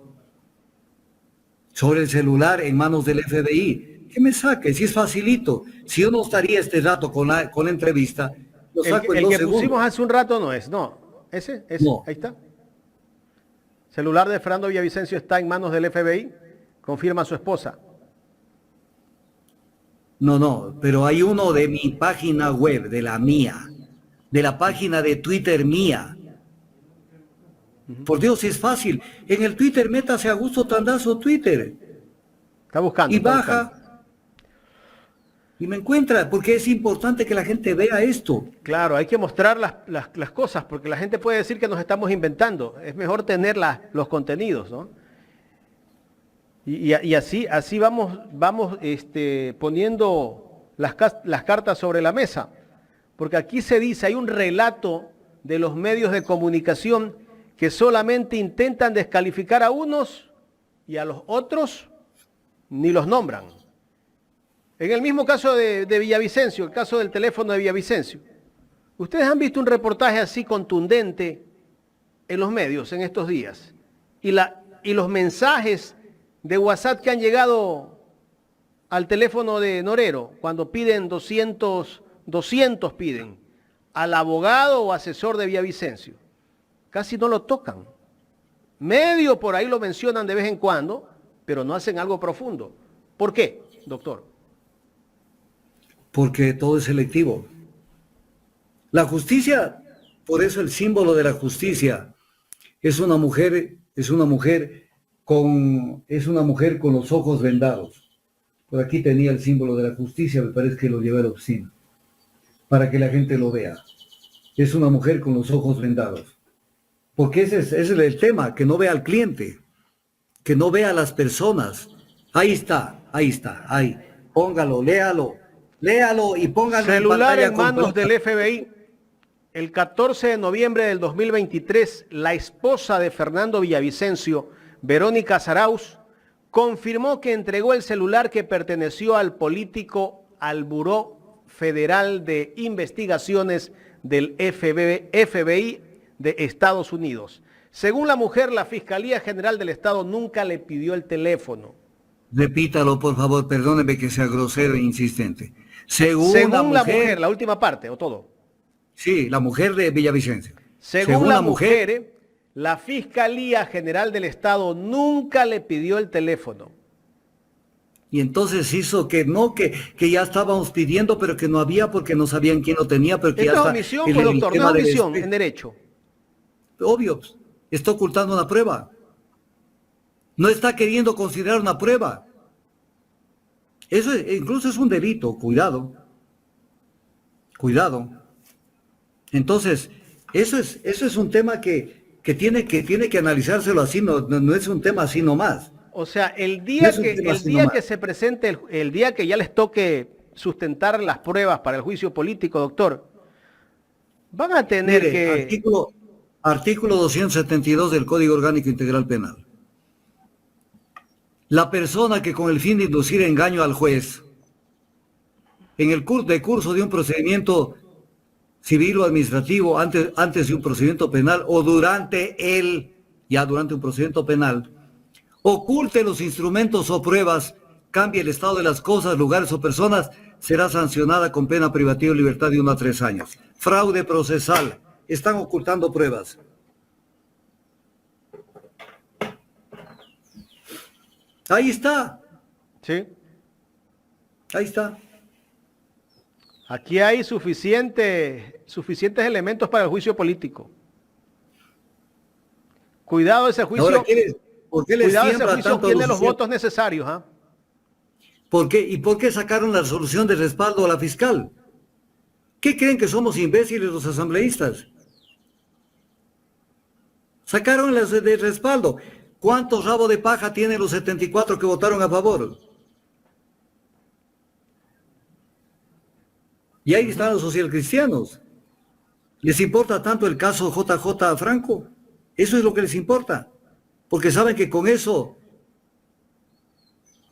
[SPEAKER 3] sobre el celular en manos del FBI. Que me saque, si es facilito. Si yo no estaría este rato con la entrevista, lo saco en 2
[SPEAKER 2] que
[SPEAKER 3] segundos.
[SPEAKER 2] pusimos hace un rato no es, no. Ese,
[SPEAKER 3] no.
[SPEAKER 2] Ahí está. Celular de Fernando Villavicencio está en manos del FBI, confirma su esposa.
[SPEAKER 3] No, pero hay uno de mi página web, de la mía, de la página de Twitter mía. Por Dios, es fácil. En el Twitter, métase a Augusto Tandazo Twitter.
[SPEAKER 2] Está buscando.
[SPEAKER 3] Y baja. Y me encuentra, porque es importante que la gente vea esto.
[SPEAKER 2] Claro, hay que mostrar las cosas, porque la gente puede decir que nos estamos inventando. Es mejor tener los contenidos, ¿no? Y así vamos poniendo las cartas sobre la mesa. Porque aquí se dice, hay un relato de los medios de comunicación que solamente intentan descalificar a unos y a los otros ni los nombran. En el mismo caso de Villavicencio, el caso del teléfono de Villavicencio. ¿Ustedes han visto un reportaje así contundente en los medios en estos días? Y los mensajes de WhatsApp que han llegado al teléfono de Norero, cuando piden 200 piden al abogado o asesor de Villavicencio. Casi no lo tocan. Medio por ahí lo mencionan de vez en cuando, pero no hacen algo profundo. ¿Por qué, doctor?
[SPEAKER 3] Porque todo es selectivo. La justicia, por eso el símbolo de la justicia es una mujer con los ojos vendados. Por aquí tenía el símbolo de la justicia, me parece que lo llevé a la oficina, para que la gente lo vea. Es una mujer con los ojos vendados. Porque ese es el tema, que no vea al cliente, que no vea a las personas. Ahí está. Póngalo, léalo y póngalo
[SPEAKER 2] celular
[SPEAKER 3] en pantalla
[SPEAKER 2] en manos del FBI. El 14 de noviembre del 2023, la esposa de Fernando Villavicencio, Verónica Zarauz, confirmó que entregó el celular que perteneció al político al Buró Federal de Investigaciones del FBI de Estados Unidos. Según la mujer, la Fiscalía General del Estado nunca le pidió el teléfono.
[SPEAKER 3] Repítalo, por favor, perdóneme que sea grosero e insistente. Según
[SPEAKER 2] la mujer, la última parte, o todo.
[SPEAKER 3] Sí, la mujer de Villavicencio.
[SPEAKER 2] Según la mujer, la Fiscalía General del Estado nunca le pidió el teléfono.
[SPEAKER 3] Y entonces hizo que no, que ya estábamos pidiendo, pero que no había porque no sabían quién lo tenía. Pero que
[SPEAKER 2] ¿Esto
[SPEAKER 3] ya
[SPEAKER 2] es omisión, pues, doctor? ¿No es omisión en derecho?
[SPEAKER 3] Obvio, está ocultando una prueba. No está queriendo considerar una prueba. Eso incluso es un delito, cuidado. Entonces, eso es un tema que tiene que analizárselo así, no es un tema así nomás.
[SPEAKER 2] O sea, el día que se presente, el día que ya les toque sustentar las pruebas para el juicio político, doctor, van a tener
[SPEAKER 3] Artículo 272 del Código Orgánico Integral Penal. La persona que con el fin de inducir engaño al juez, en el curso de un procedimiento civil o administrativo, antes de un procedimiento penal o durante un procedimiento penal, oculte los instrumentos o pruebas, cambie el estado de las cosas, lugares o personas, será sancionada con pena privativa de libertad de 1 a 3 años. Fraude procesal. Están ocultando pruebas. Ahí está,
[SPEAKER 2] ¿Sí?
[SPEAKER 3] ahí está.
[SPEAKER 2] Aquí hay suficientes elementos para el juicio político. Cuidado ese juicio.
[SPEAKER 3] Ahora, ¿por qué les
[SPEAKER 2] Cuidado ese
[SPEAKER 3] tiembla
[SPEAKER 2] juicio
[SPEAKER 3] tanto a
[SPEAKER 2] tiene
[SPEAKER 3] los
[SPEAKER 2] los
[SPEAKER 3] socialistas?
[SPEAKER 2] votos necesarios. ¿Ah?
[SPEAKER 3] ¿Por qué? ¿Y por qué sacaron la resolución de respaldo a la fiscal? ¿Qué creen que somos imbéciles los asambleístas? Sacaron las de respaldo. ¿Cuántos rabo de paja tienen los 74 que votaron a favor? Y ahí están los socialcristianos. ¿Les importa tanto el caso JJ Franco? Eso es lo que les importa. Porque saben que con eso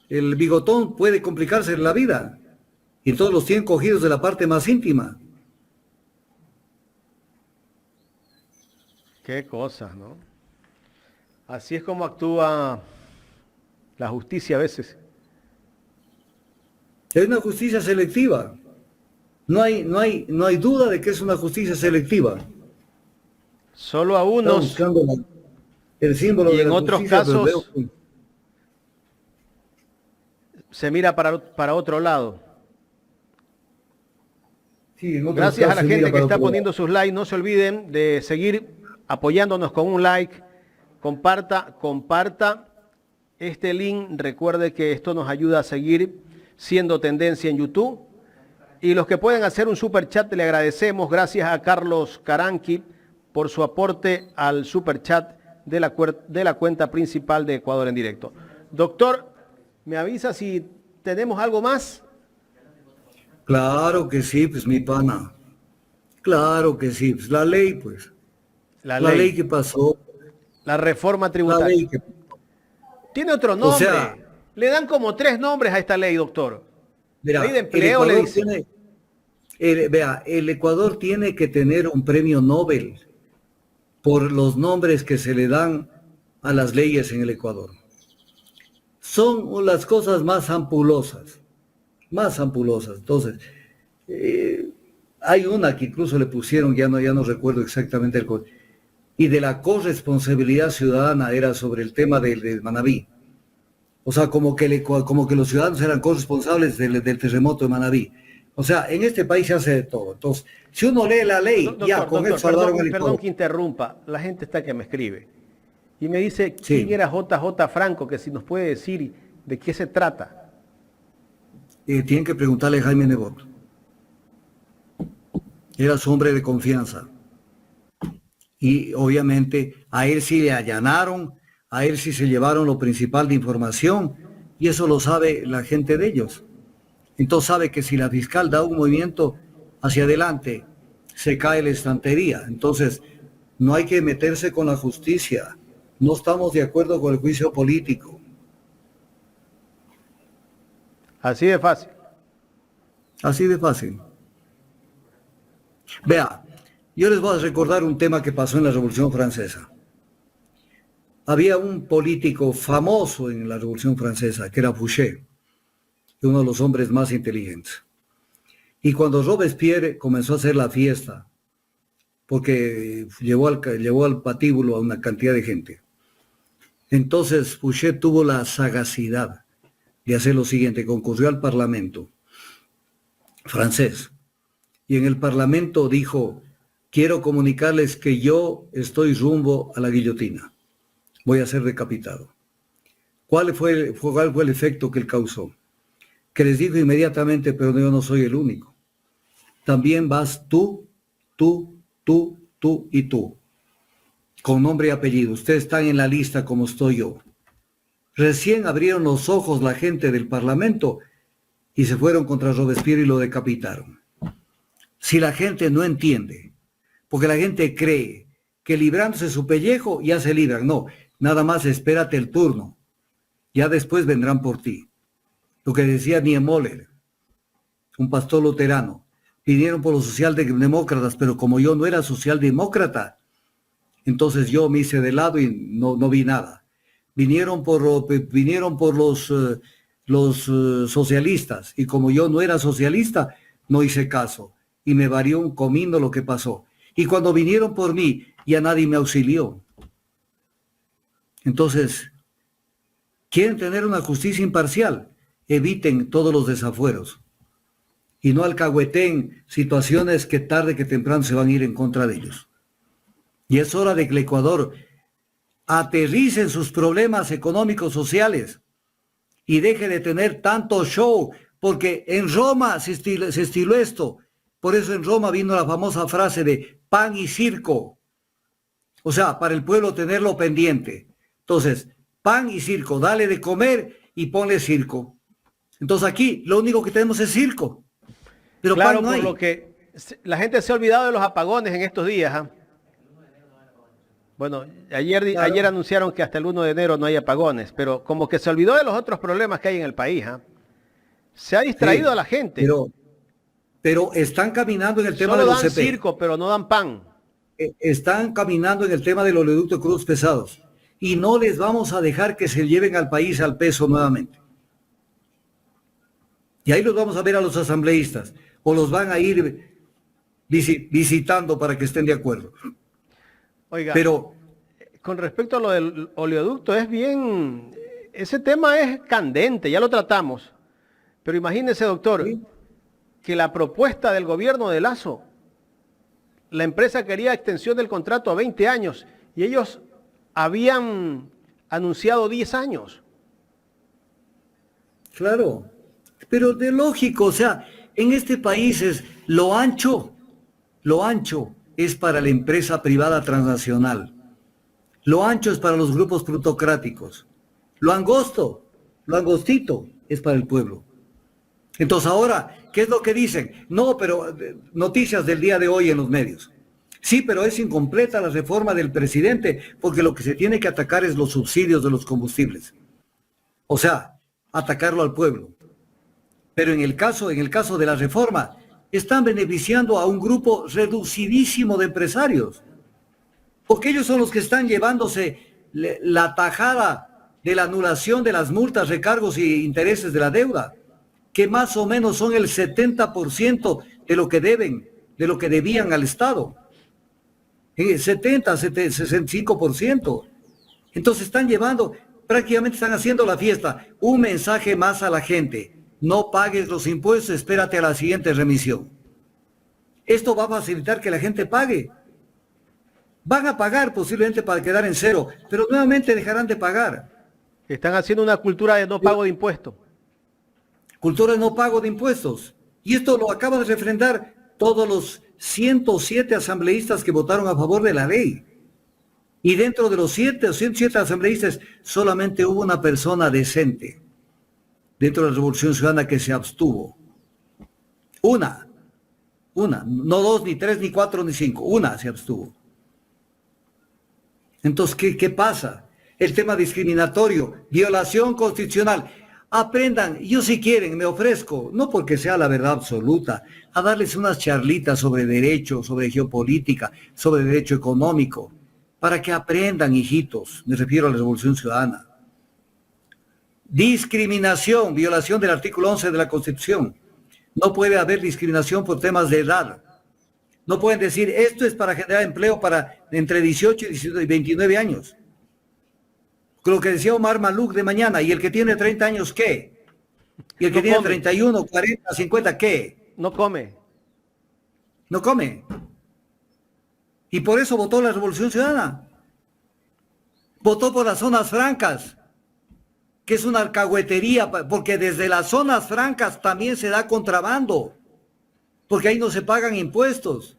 [SPEAKER 3] el bigotón puede complicarse la vida. Y todos los tienen cogidos de la parte más íntima.
[SPEAKER 2] Qué cosas, ¿no? Así es como actúa la justicia a veces.
[SPEAKER 3] Es una justicia selectiva. No hay duda de que es una justicia selectiva.
[SPEAKER 2] Solo a
[SPEAKER 3] Estaba
[SPEAKER 2] unos
[SPEAKER 3] buscando el símbolo
[SPEAKER 2] y
[SPEAKER 3] de
[SPEAKER 2] en
[SPEAKER 3] la
[SPEAKER 2] otros
[SPEAKER 3] justicia, pero
[SPEAKER 2] casos
[SPEAKER 3] veo-
[SPEAKER 2] se mira para otro lado.
[SPEAKER 3] sí, en otros
[SPEAKER 2] Gracias a
[SPEAKER 3] casos
[SPEAKER 2] la
[SPEAKER 3] se mira
[SPEAKER 2] gente que
[SPEAKER 3] para
[SPEAKER 2] está
[SPEAKER 3] otro lado.
[SPEAKER 2] poniendo sus likes. No se olviden de seguir apoyándonos con un like. Comparta este link. Recuerde que esto nos ayuda a seguir siendo tendencia en YouTube. Y los que pueden hacer un super chat, le agradecemos. Gracias a Carlos Caranqui por su aporte al super chat de la cuenta principal de Ecuador en Directo. Doctor, ¿me avisa si tenemos algo más?
[SPEAKER 3] Claro que sí, pues mi pana. Claro que sí, pues la ley, pues. La ley que pasó,
[SPEAKER 2] La reforma
[SPEAKER 3] la
[SPEAKER 2] tributaria.
[SPEAKER 3] ley que...
[SPEAKER 2] Tiene otro nombre.
[SPEAKER 3] sea,
[SPEAKER 2] le dan como 3 nombres a esta ley, doctor.
[SPEAKER 3] Mira,
[SPEAKER 2] Ley de
[SPEAKER 3] el
[SPEAKER 2] empleo le
[SPEAKER 3] Ecuador
[SPEAKER 2] dicen.
[SPEAKER 3] el Ecuador tiene que tener un premio Nobel por los nombres que se le dan a las leyes en el Ecuador. Son las cosas más ampulosas, más ampulosas. Entonces, hay una que incluso le pusieron, ya no recuerdo exactamente el código, y de la corresponsabilidad ciudadana era sobre el tema del Manabí. O sea, como que los ciudadanos eran corresponsables del terremoto de Manabí. O sea, en este país se hace de todo. Entonces, si uno lee la ley, ya con eso salvaron el
[SPEAKER 2] perdón
[SPEAKER 3] Ecuador.
[SPEAKER 2] que interrumpa. La gente está que me escribe. Y me dice,
[SPEAKER 3] Sí.
[SPEAKER 2] ¿quién era JJ Franco? Que si nos puede decir de qué se trata.
[SPEAKER 3] Tienen que preguntarle a Jaime Nebot. Era su hombre de confianza. Y obviamente a él sí le allanaron, a él sí se llevaron lo principal de información, y eso lo sabe la gente de ellos. Entonces sabe que si la fiscal da un movimiento hacia adelante, se cae la estantería. Entonces, no hay que meterse con la justicia. No estamos de acuerdo con el juicio político.
[SPEAKER 2] Así de fácil.
[SPEAKER 3] Así de fácil. Vea, yo les voy a recordar un tema que pasó en la Revolución Francesa. Había un político famoso en la Revolución Francesa, que era Fouché, uno de los hombres más inteligentes. Y cuando Robespierre comenzó a hacer la fiesta, porque llevó al patíbulo a una cantidad de gente, entonces Fouché tuvo la sagacidad de hacer lo siguiente: concurrió al Parlamento francés, y en el Parlamento dijo: quiero comunicarles que yo estoy rumbo a la guillotina, voy a ser decapitado. ¿Cuál fue el efecto que él causó? Que les dijo inmediatamente: pero yo no soy el único. También vas tú y tú, con nombre y apellido. Ustedes están en la lista como estoy yo. Recién abrieron los ojos la gente del Parlamento y se fueron contra Robespierre y lo decapitaron. Si la gente no entiende, porque la gente cree que librándose su pellejo ya se libran. No, nada más espérate el turno. Ya después vendrán por ti. Lo que decía Niemöller, un pastor luterano: vinieron por los socialdemócratas, pero como yo no era socialdemócrata, entonces yo me hice de lado y no vi nada. Vinieron por los socialistas, y como yo no era socialista, no hice caso. Y me varió un comino lo que pasó. Y cuando vinieron por mí, ya nadie me auxilió. Entonces, Quieren tener una justicia imparcial, eviten todos los desafueros y no alcahueten situaciones que tarde que temprano se van a ir en contra de ellos. Y es hora de que el Ecuador aterrice en sus problemas económicos, sociales y deje de tener tanto show, porque en Roma se estiló esto. Por eso en Roma vino la famosa frase de pan y circo. O sea, para el pueblo tenerlo pendiente. Entonces, pan y circo, dale de comer y ponle circo. Entonces aquí lo único que tenemos es circo. Pero
[SPEAKER 2] claro,
[SPEAKER 3] pan no
[SPEAKER 2] por
[SPEAKER 3] hay.
[SPEAKER 2] lo que la gente se ha olvidado de los apagones en estos días. ¿Ah? Bueno, ayer anunciaron que hasta el 1 de enero no hay apagones, pero como que se olvidó de los otros problemas que hay en el país. ¿Ah? Se ha distraído a la gente.
[SPEAKER 3] Pero están caminando en el tema
[SPEAKER 2] Solo
[SPEAKER 3] de los
[SPEAKER 2] dan
[SPEAKER 3] CP.
[SPEAKER 2] circo, pero no dan pan.
[SPEAKER 3] Están caminando en el tema del oleoducto de crudos pesados. Y no les vamos a dejar que se lleven al país al peso nuevamente. Y ahí los vamos a ver a los asambleístas. O los van a ir visitando para que estén de acuerdo.
[SPEAKER 2] Oiga,
[SPEAKER 3] pero
[SPEAKER 2] con respecto a lo del oleoducto, ese tema es candente, ya lo tratamos. Pero imagínese, doctor, ¿sí? Que la propuesta del gobierno de Lasso, la empresa quería extensión del contrato a 20 años y ellos habían anunciado 10 años.
[SPEAKER 3] Claro, pero de lógico, o sea, en este país es lo ancho es para la empresa privada transnacional. Lo ancho es para los grupos plutocráticos. Lo angostito es para el pueblo. Entonces ahora, ¿qué es lo que dicen? No, pero noticias del día de hoy en los medios. Sí, pero es incompleta la reforma del presidente, porque lo que se tiene que atacar es los subsidios de los combustibles. O sea, atacarlo al pueblo. Pero en el caso de la reforma, están beneficiando a un grupo reducidísimo de empresarios. Porque ellos son los que están llevándose la tajada de la anulación de las multas, recargos e intereses de la deuda, que más o menos son el 70% de lo que deben, de lo que debían al Estado. 65%. Entonces están llevando, prácticamente están haciendo la fiesta. Un mensaje más a la gente. No pagues los impuestos, espérate a la siguiente remisión. Esto va a facilitar que la gente pague. Van a pagar posiblemente para quedar en cero, pero nuevamente dejarán de pagar.
[SPEAKER 2] Están haciendo una cultura de no pago de impuestos.
[SPEAKER 3] Cultura de no pago de impuestos. Y esto lo acaba de refrendar todos los 107 asambleístas que votaron a favor de la ley. Y dentro de los 107 asambleístas solamente hubo una persona decente dentro de la Revolución Ciudadana que se abstuvo. Una, no 2, ni 3, ni 4, ni 5, una se abstuvo. Entonces, ¿qué pasa? El tema discriminatorio, violación constitucional. Aprendan, yo si quieren me ofrezco, no porque sea la verdad absoluta, a darles unas charlitas sobre derecho, sobre geopolítica, sobre derecho económico, para que aprendan, hijitos, me refiero a la Revolución Ciudadana. Discriminación, violación del artículo 11 de la Constitución. No puede haber discriminación por temas de edad. No pueden decir, esto es para generar empleo para entre 18 y 29 años. Lo que decía Omar Maluk de mañana, y el que tiene 30 años, ¿qué? Y el que tiene 31, 40, 50, ¿qué?
[SPEAKER 2] No come.
[SPEAKER 3] No come. Y por eso votó la Revolución Ciudadana. Votó por las zonas francas, que es una alcahuetería, porque desde las zonas francas también se da contrabando, porque ahí no se pagan impuestos.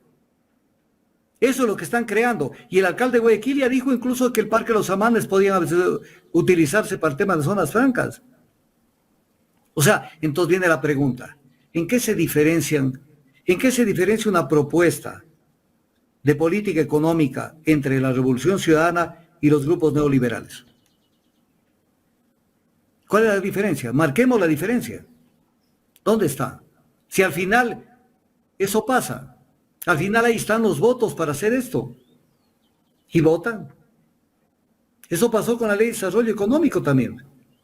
[SPEAKER 3] Eso es lo que están creando. Y el alcalde de Guayaquil ya dijo incluso que el Parque Los Amanes podía utilizarse para el tema de zonas francas. O sea, entonces viene la pregunta, ¿en qué se diferencia una propuesta de política económica entre la Revolución Ciudadana y los grupos neoliberales? ¿Cuál es la diferencia? Marquemos la diferencia. ¿Dónde está? Si al final eso pasa, al final ahí están los votos para hacer esto. Y votan. Eso pasó con la Ley de Desarrollo Económico también,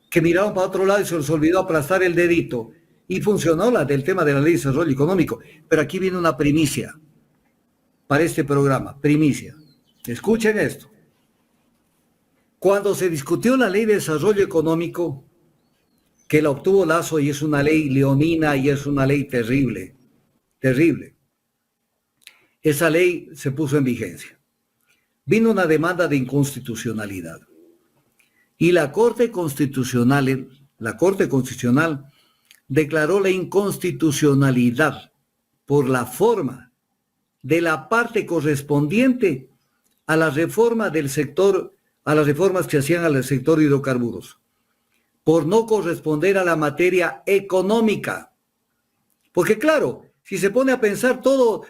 [SPEAKER 3] que miraron para otro lado y se les olvidó aplastar el dedito. Y funcionó la del tema de la Ley de Desarrollo Económico. Pero aquí viene una primicia para este programa. Primicia. Escuchen esto. Cuando se discutió la Ley de Desarrollo Económico, que la obtuvo Lasso y es una ley leonina y es una ley terrible, terrible. Esa ley se puso en vigencia. Vino una demanda de inconstitucionalidad. Y la Corte Constitucional declaró la inconstitucionalidad por la forma de la parte correspondiente a la reforma del sector, a las reformas que hacían al sector de hidrocarburos, por no corresponder a la materia económica. Porque claro, si se pone a pensar todo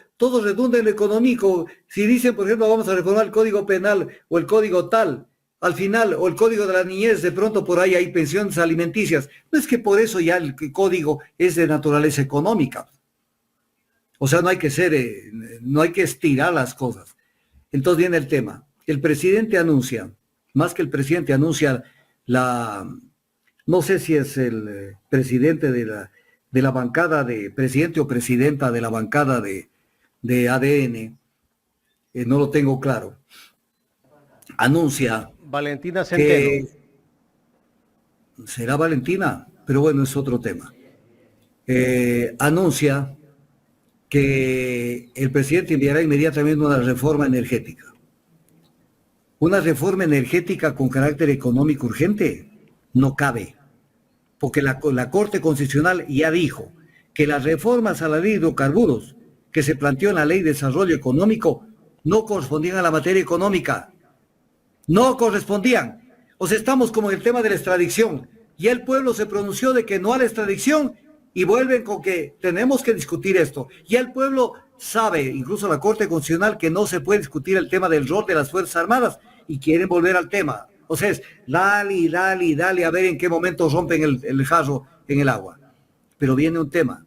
[SPEAKER 3] redunda en lo económico. Si dicen, por ejemplo, vamos a reformar el Código Penal o el Código tal, al final, o el Código de la Niñez, de pronto por ahí hay pensiones alimenticias. No es que por eso ya el código es de naturaleza económica. O sea, no hay que estirar las cosas. Entonces viene el tema. El presidente anuncia, más que el presidente anuncia no sé si es el presidente de la bancada presidente o presidenta de la bancada de ADN, no lo tengo claro, anuncia
[SPEAKER 2] Valentina Centeno.
[SPEAKER 3] Será Valentina, pero bueno, es otro tema. Anuncia que el presidente enviará inmediatamente una reforma energética. Una reforma energética con carácter económico urgente no cabe, porque la Corte Constitucional ya dijo que las reformas a la ley de hidrocarburos que se planteó en la Ley de Desarrollo Económico no correspondían a la materia económica. No correspondían. O sea, estamos como en el tema de la extradición. Ya el pueblo se pronunció de que no a la extradición y vuelven con que tenemos que discutir esto. Ya el pueblo sabe, incluso la Corte Constitucional, que no se puede discutir el tema del rol de las Fuerzas Armadas y quieren volver al tema. O sea, es dale, a ver en qué momento rompen el jarro en el agua. Pero viene un tema.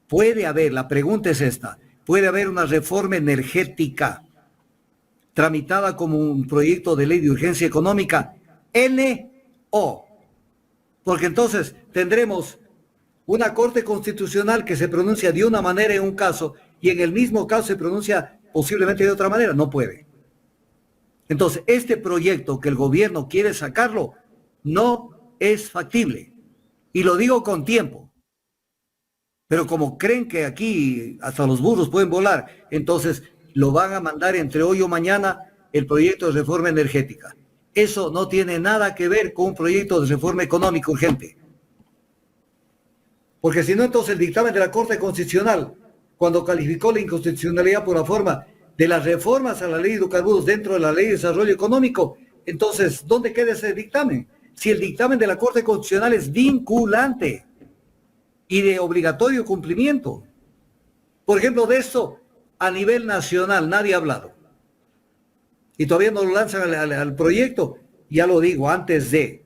[SPEAKER 3] Puede haber, la pregunta es esta, puede haber una reforma energética tramitada como un proyecto de ley de urgencia económica, N-O. Porque entonces tendremos una Corte Constitucional que se pronuncia de una manera en un caso y en el mismo caso se pronuncia posiblemente de otra manera. No puede. Entonces, este proyecto que el gobierno quiere sacarlo no es factible. Y lo digo con tiempo. Pero como creen que aquí hasta los burros pueden volar, entonces lo van a mandar entre hoy o mañana el proyecto de reforma energética. Eso no tiene nada que ver con un proyecto de reforma económica urgente. Porque si no, entonces el dictamen de la Corte Constitucional, cuando calificó la inconstitucionalidad por la forma de las reformas a la ley de hidrocarburos dentro de la ley de desarrollo económico, entonces, ¿dónde queda ese dictamen? Si el dictamen de la Corte Constitucional es vinculante y de obligatorio cumplimiento. Por ejemplo, de esto a nivel nacional nadie ha hablado. Y todavía no lo lanzan al proyecto, ya lo digo, antes de.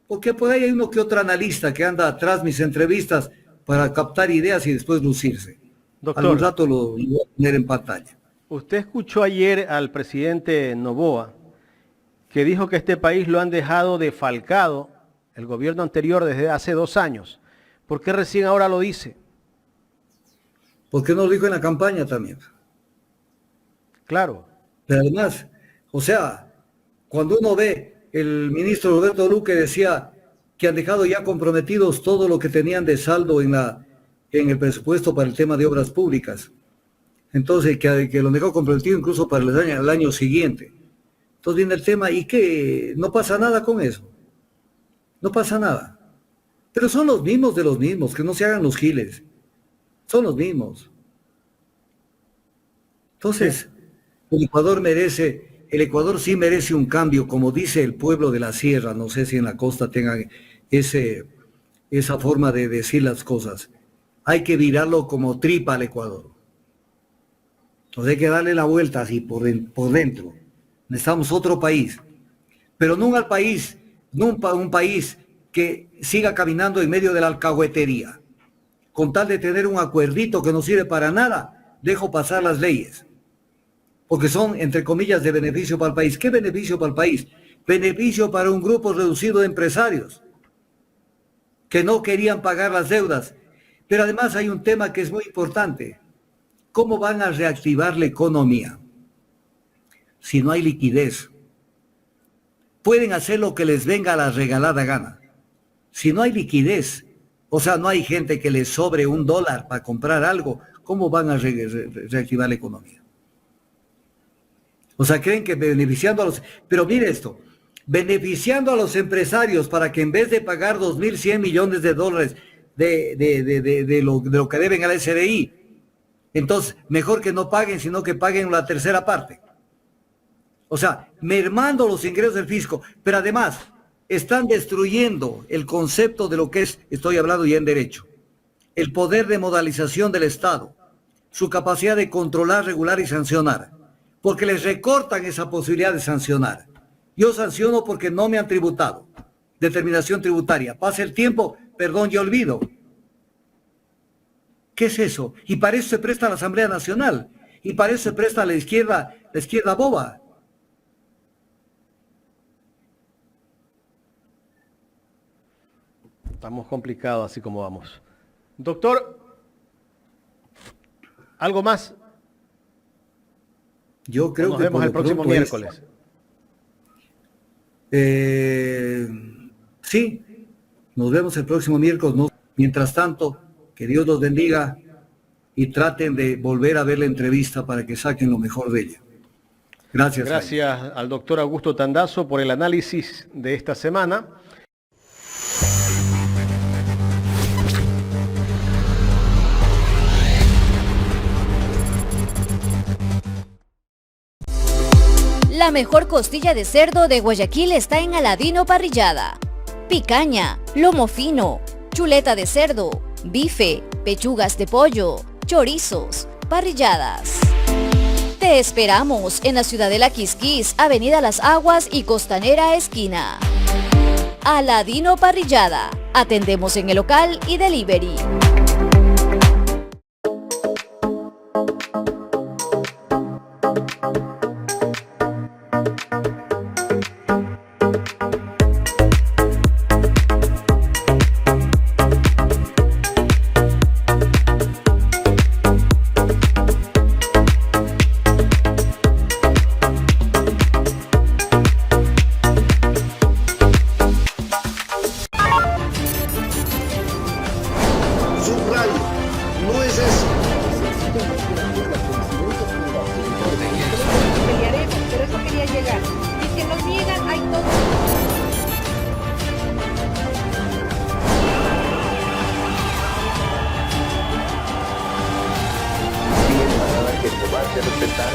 [SPEAKER 3] Porque por ahí hay uno que otro analista que anda atrás mis entrevistas para captar ideas y después lucirse.
[SPEAKER 2] Doctor,
[SPEAKER 3] algún rato lo voy a poner en pantalla.
[SPEAKER 2] Usted escuchó ayer al presidente Noboa, que dijo que este país lo han dejado defalcado, el gobierno anterior, desde hace 2 años. ¿Por qué recién ahora lo dice?
[SPEAKER 3] ¿Por qué no lo dijo en la campaña también?
[SPEAKER 2] Claro.
[SPEAKER 3] Pero además, o sea, cuando uno ve, el ministro Roberto Luque decía que han dejado ya comprometidos todo lo que tenían de saldo en el presupuesto para el tema de obras públicas. Entonces, que lo dejó comprometido incluso para el año siguiente. Entonces viene el tema y que no pasa nada con eso. No pasa nada. Pero son los mismos de los mismos, que no se hagan los giles. Son los mismos. Entonces, el Ecuador sí merece un cambio, como dice el pueblo de la sierra. No sé si en la costa tengan esa forma de decir las cosas. Hay que virarlo como tripa al Ecuador. Entonces hay que darle la vuelta así por dentro. Necesitamos otro país. Pero no un país que siga caminando en medio de la alcahuetería. Con tal de tener un acuerdito que no sirve para nada, dejo pasar las leyes. Porque son, entre comillas, de beneficio para el país. ¿Qué beneficio para el país? Beneficio para un grupo reducido de empresarios que no querían pagar las deudas. Pero además hay un tema que es muy importante. ¿Cómo van a reactivar la economía si no hay liquidez? pueden hacer lo que les venga a la regalada gana. Si no hay liquidez, o sea, no hay gente que les sobre $1 para comprar algo, ¿cómo van a reactivar la economía? O sea, creen que beneficiando a los... Pero mire esto, beneficiando a los empresarios para que en vez de pagar $2.100 millones de lo que deben al SRI, entonces mejor que no paguen, sino que paguen la tercera parte. O sea, mermando los ingresos del fisco, pero además están destruyendo el concepto de lo que es, estoy hablando ya en derecho, el poder de modalización del Estado, su capacidad de controlar, regular y sancionar, porque les recortan esa posibilidad de sancionar. Yo sanciono porque no me han tributado, determinación tributaria. Pasa el tiempo, perdón, yo olvido. ¿Qué es eso? Y para eso se presta la Asamblea Nacional, y para eso se presta la izquierda boba.
[SPEAKER 2] Estamos complicados así como vamos. Doctor, ¿algo más?
[SPEAKER 3] Yo creo
[SPEAKER 2] nos
[SPEAKER 3] que
[SPEAKER 2] vemos el próximo miércoles.
[SPEAKER 3] Sí, nos vemos el próximo miércoles. Mientras tanto, que Dios los bendiga y traten de volver a ver la entrevista para que saquen lo mejor de ella. Gracias.
[SPEAKER 2] Gracias al doctor Augusto Tandazo por el análisis de esta semana.
[SPEAKER 1] La mejor costilla de cerdo de Guayaquil está en Aladino Parrillada. Picaña, lomo fino, chuleta de cerdo, bife, pechugas de pollo, chorizos, parrilladas. Te esperamos en la Ciudadela Quisquís, Avenida Las Aguas y Costanera Esquina. Aladino Parrillada. Atendemos en el local y delivery.
[SPEAKER 10] Que se va a hacer respetar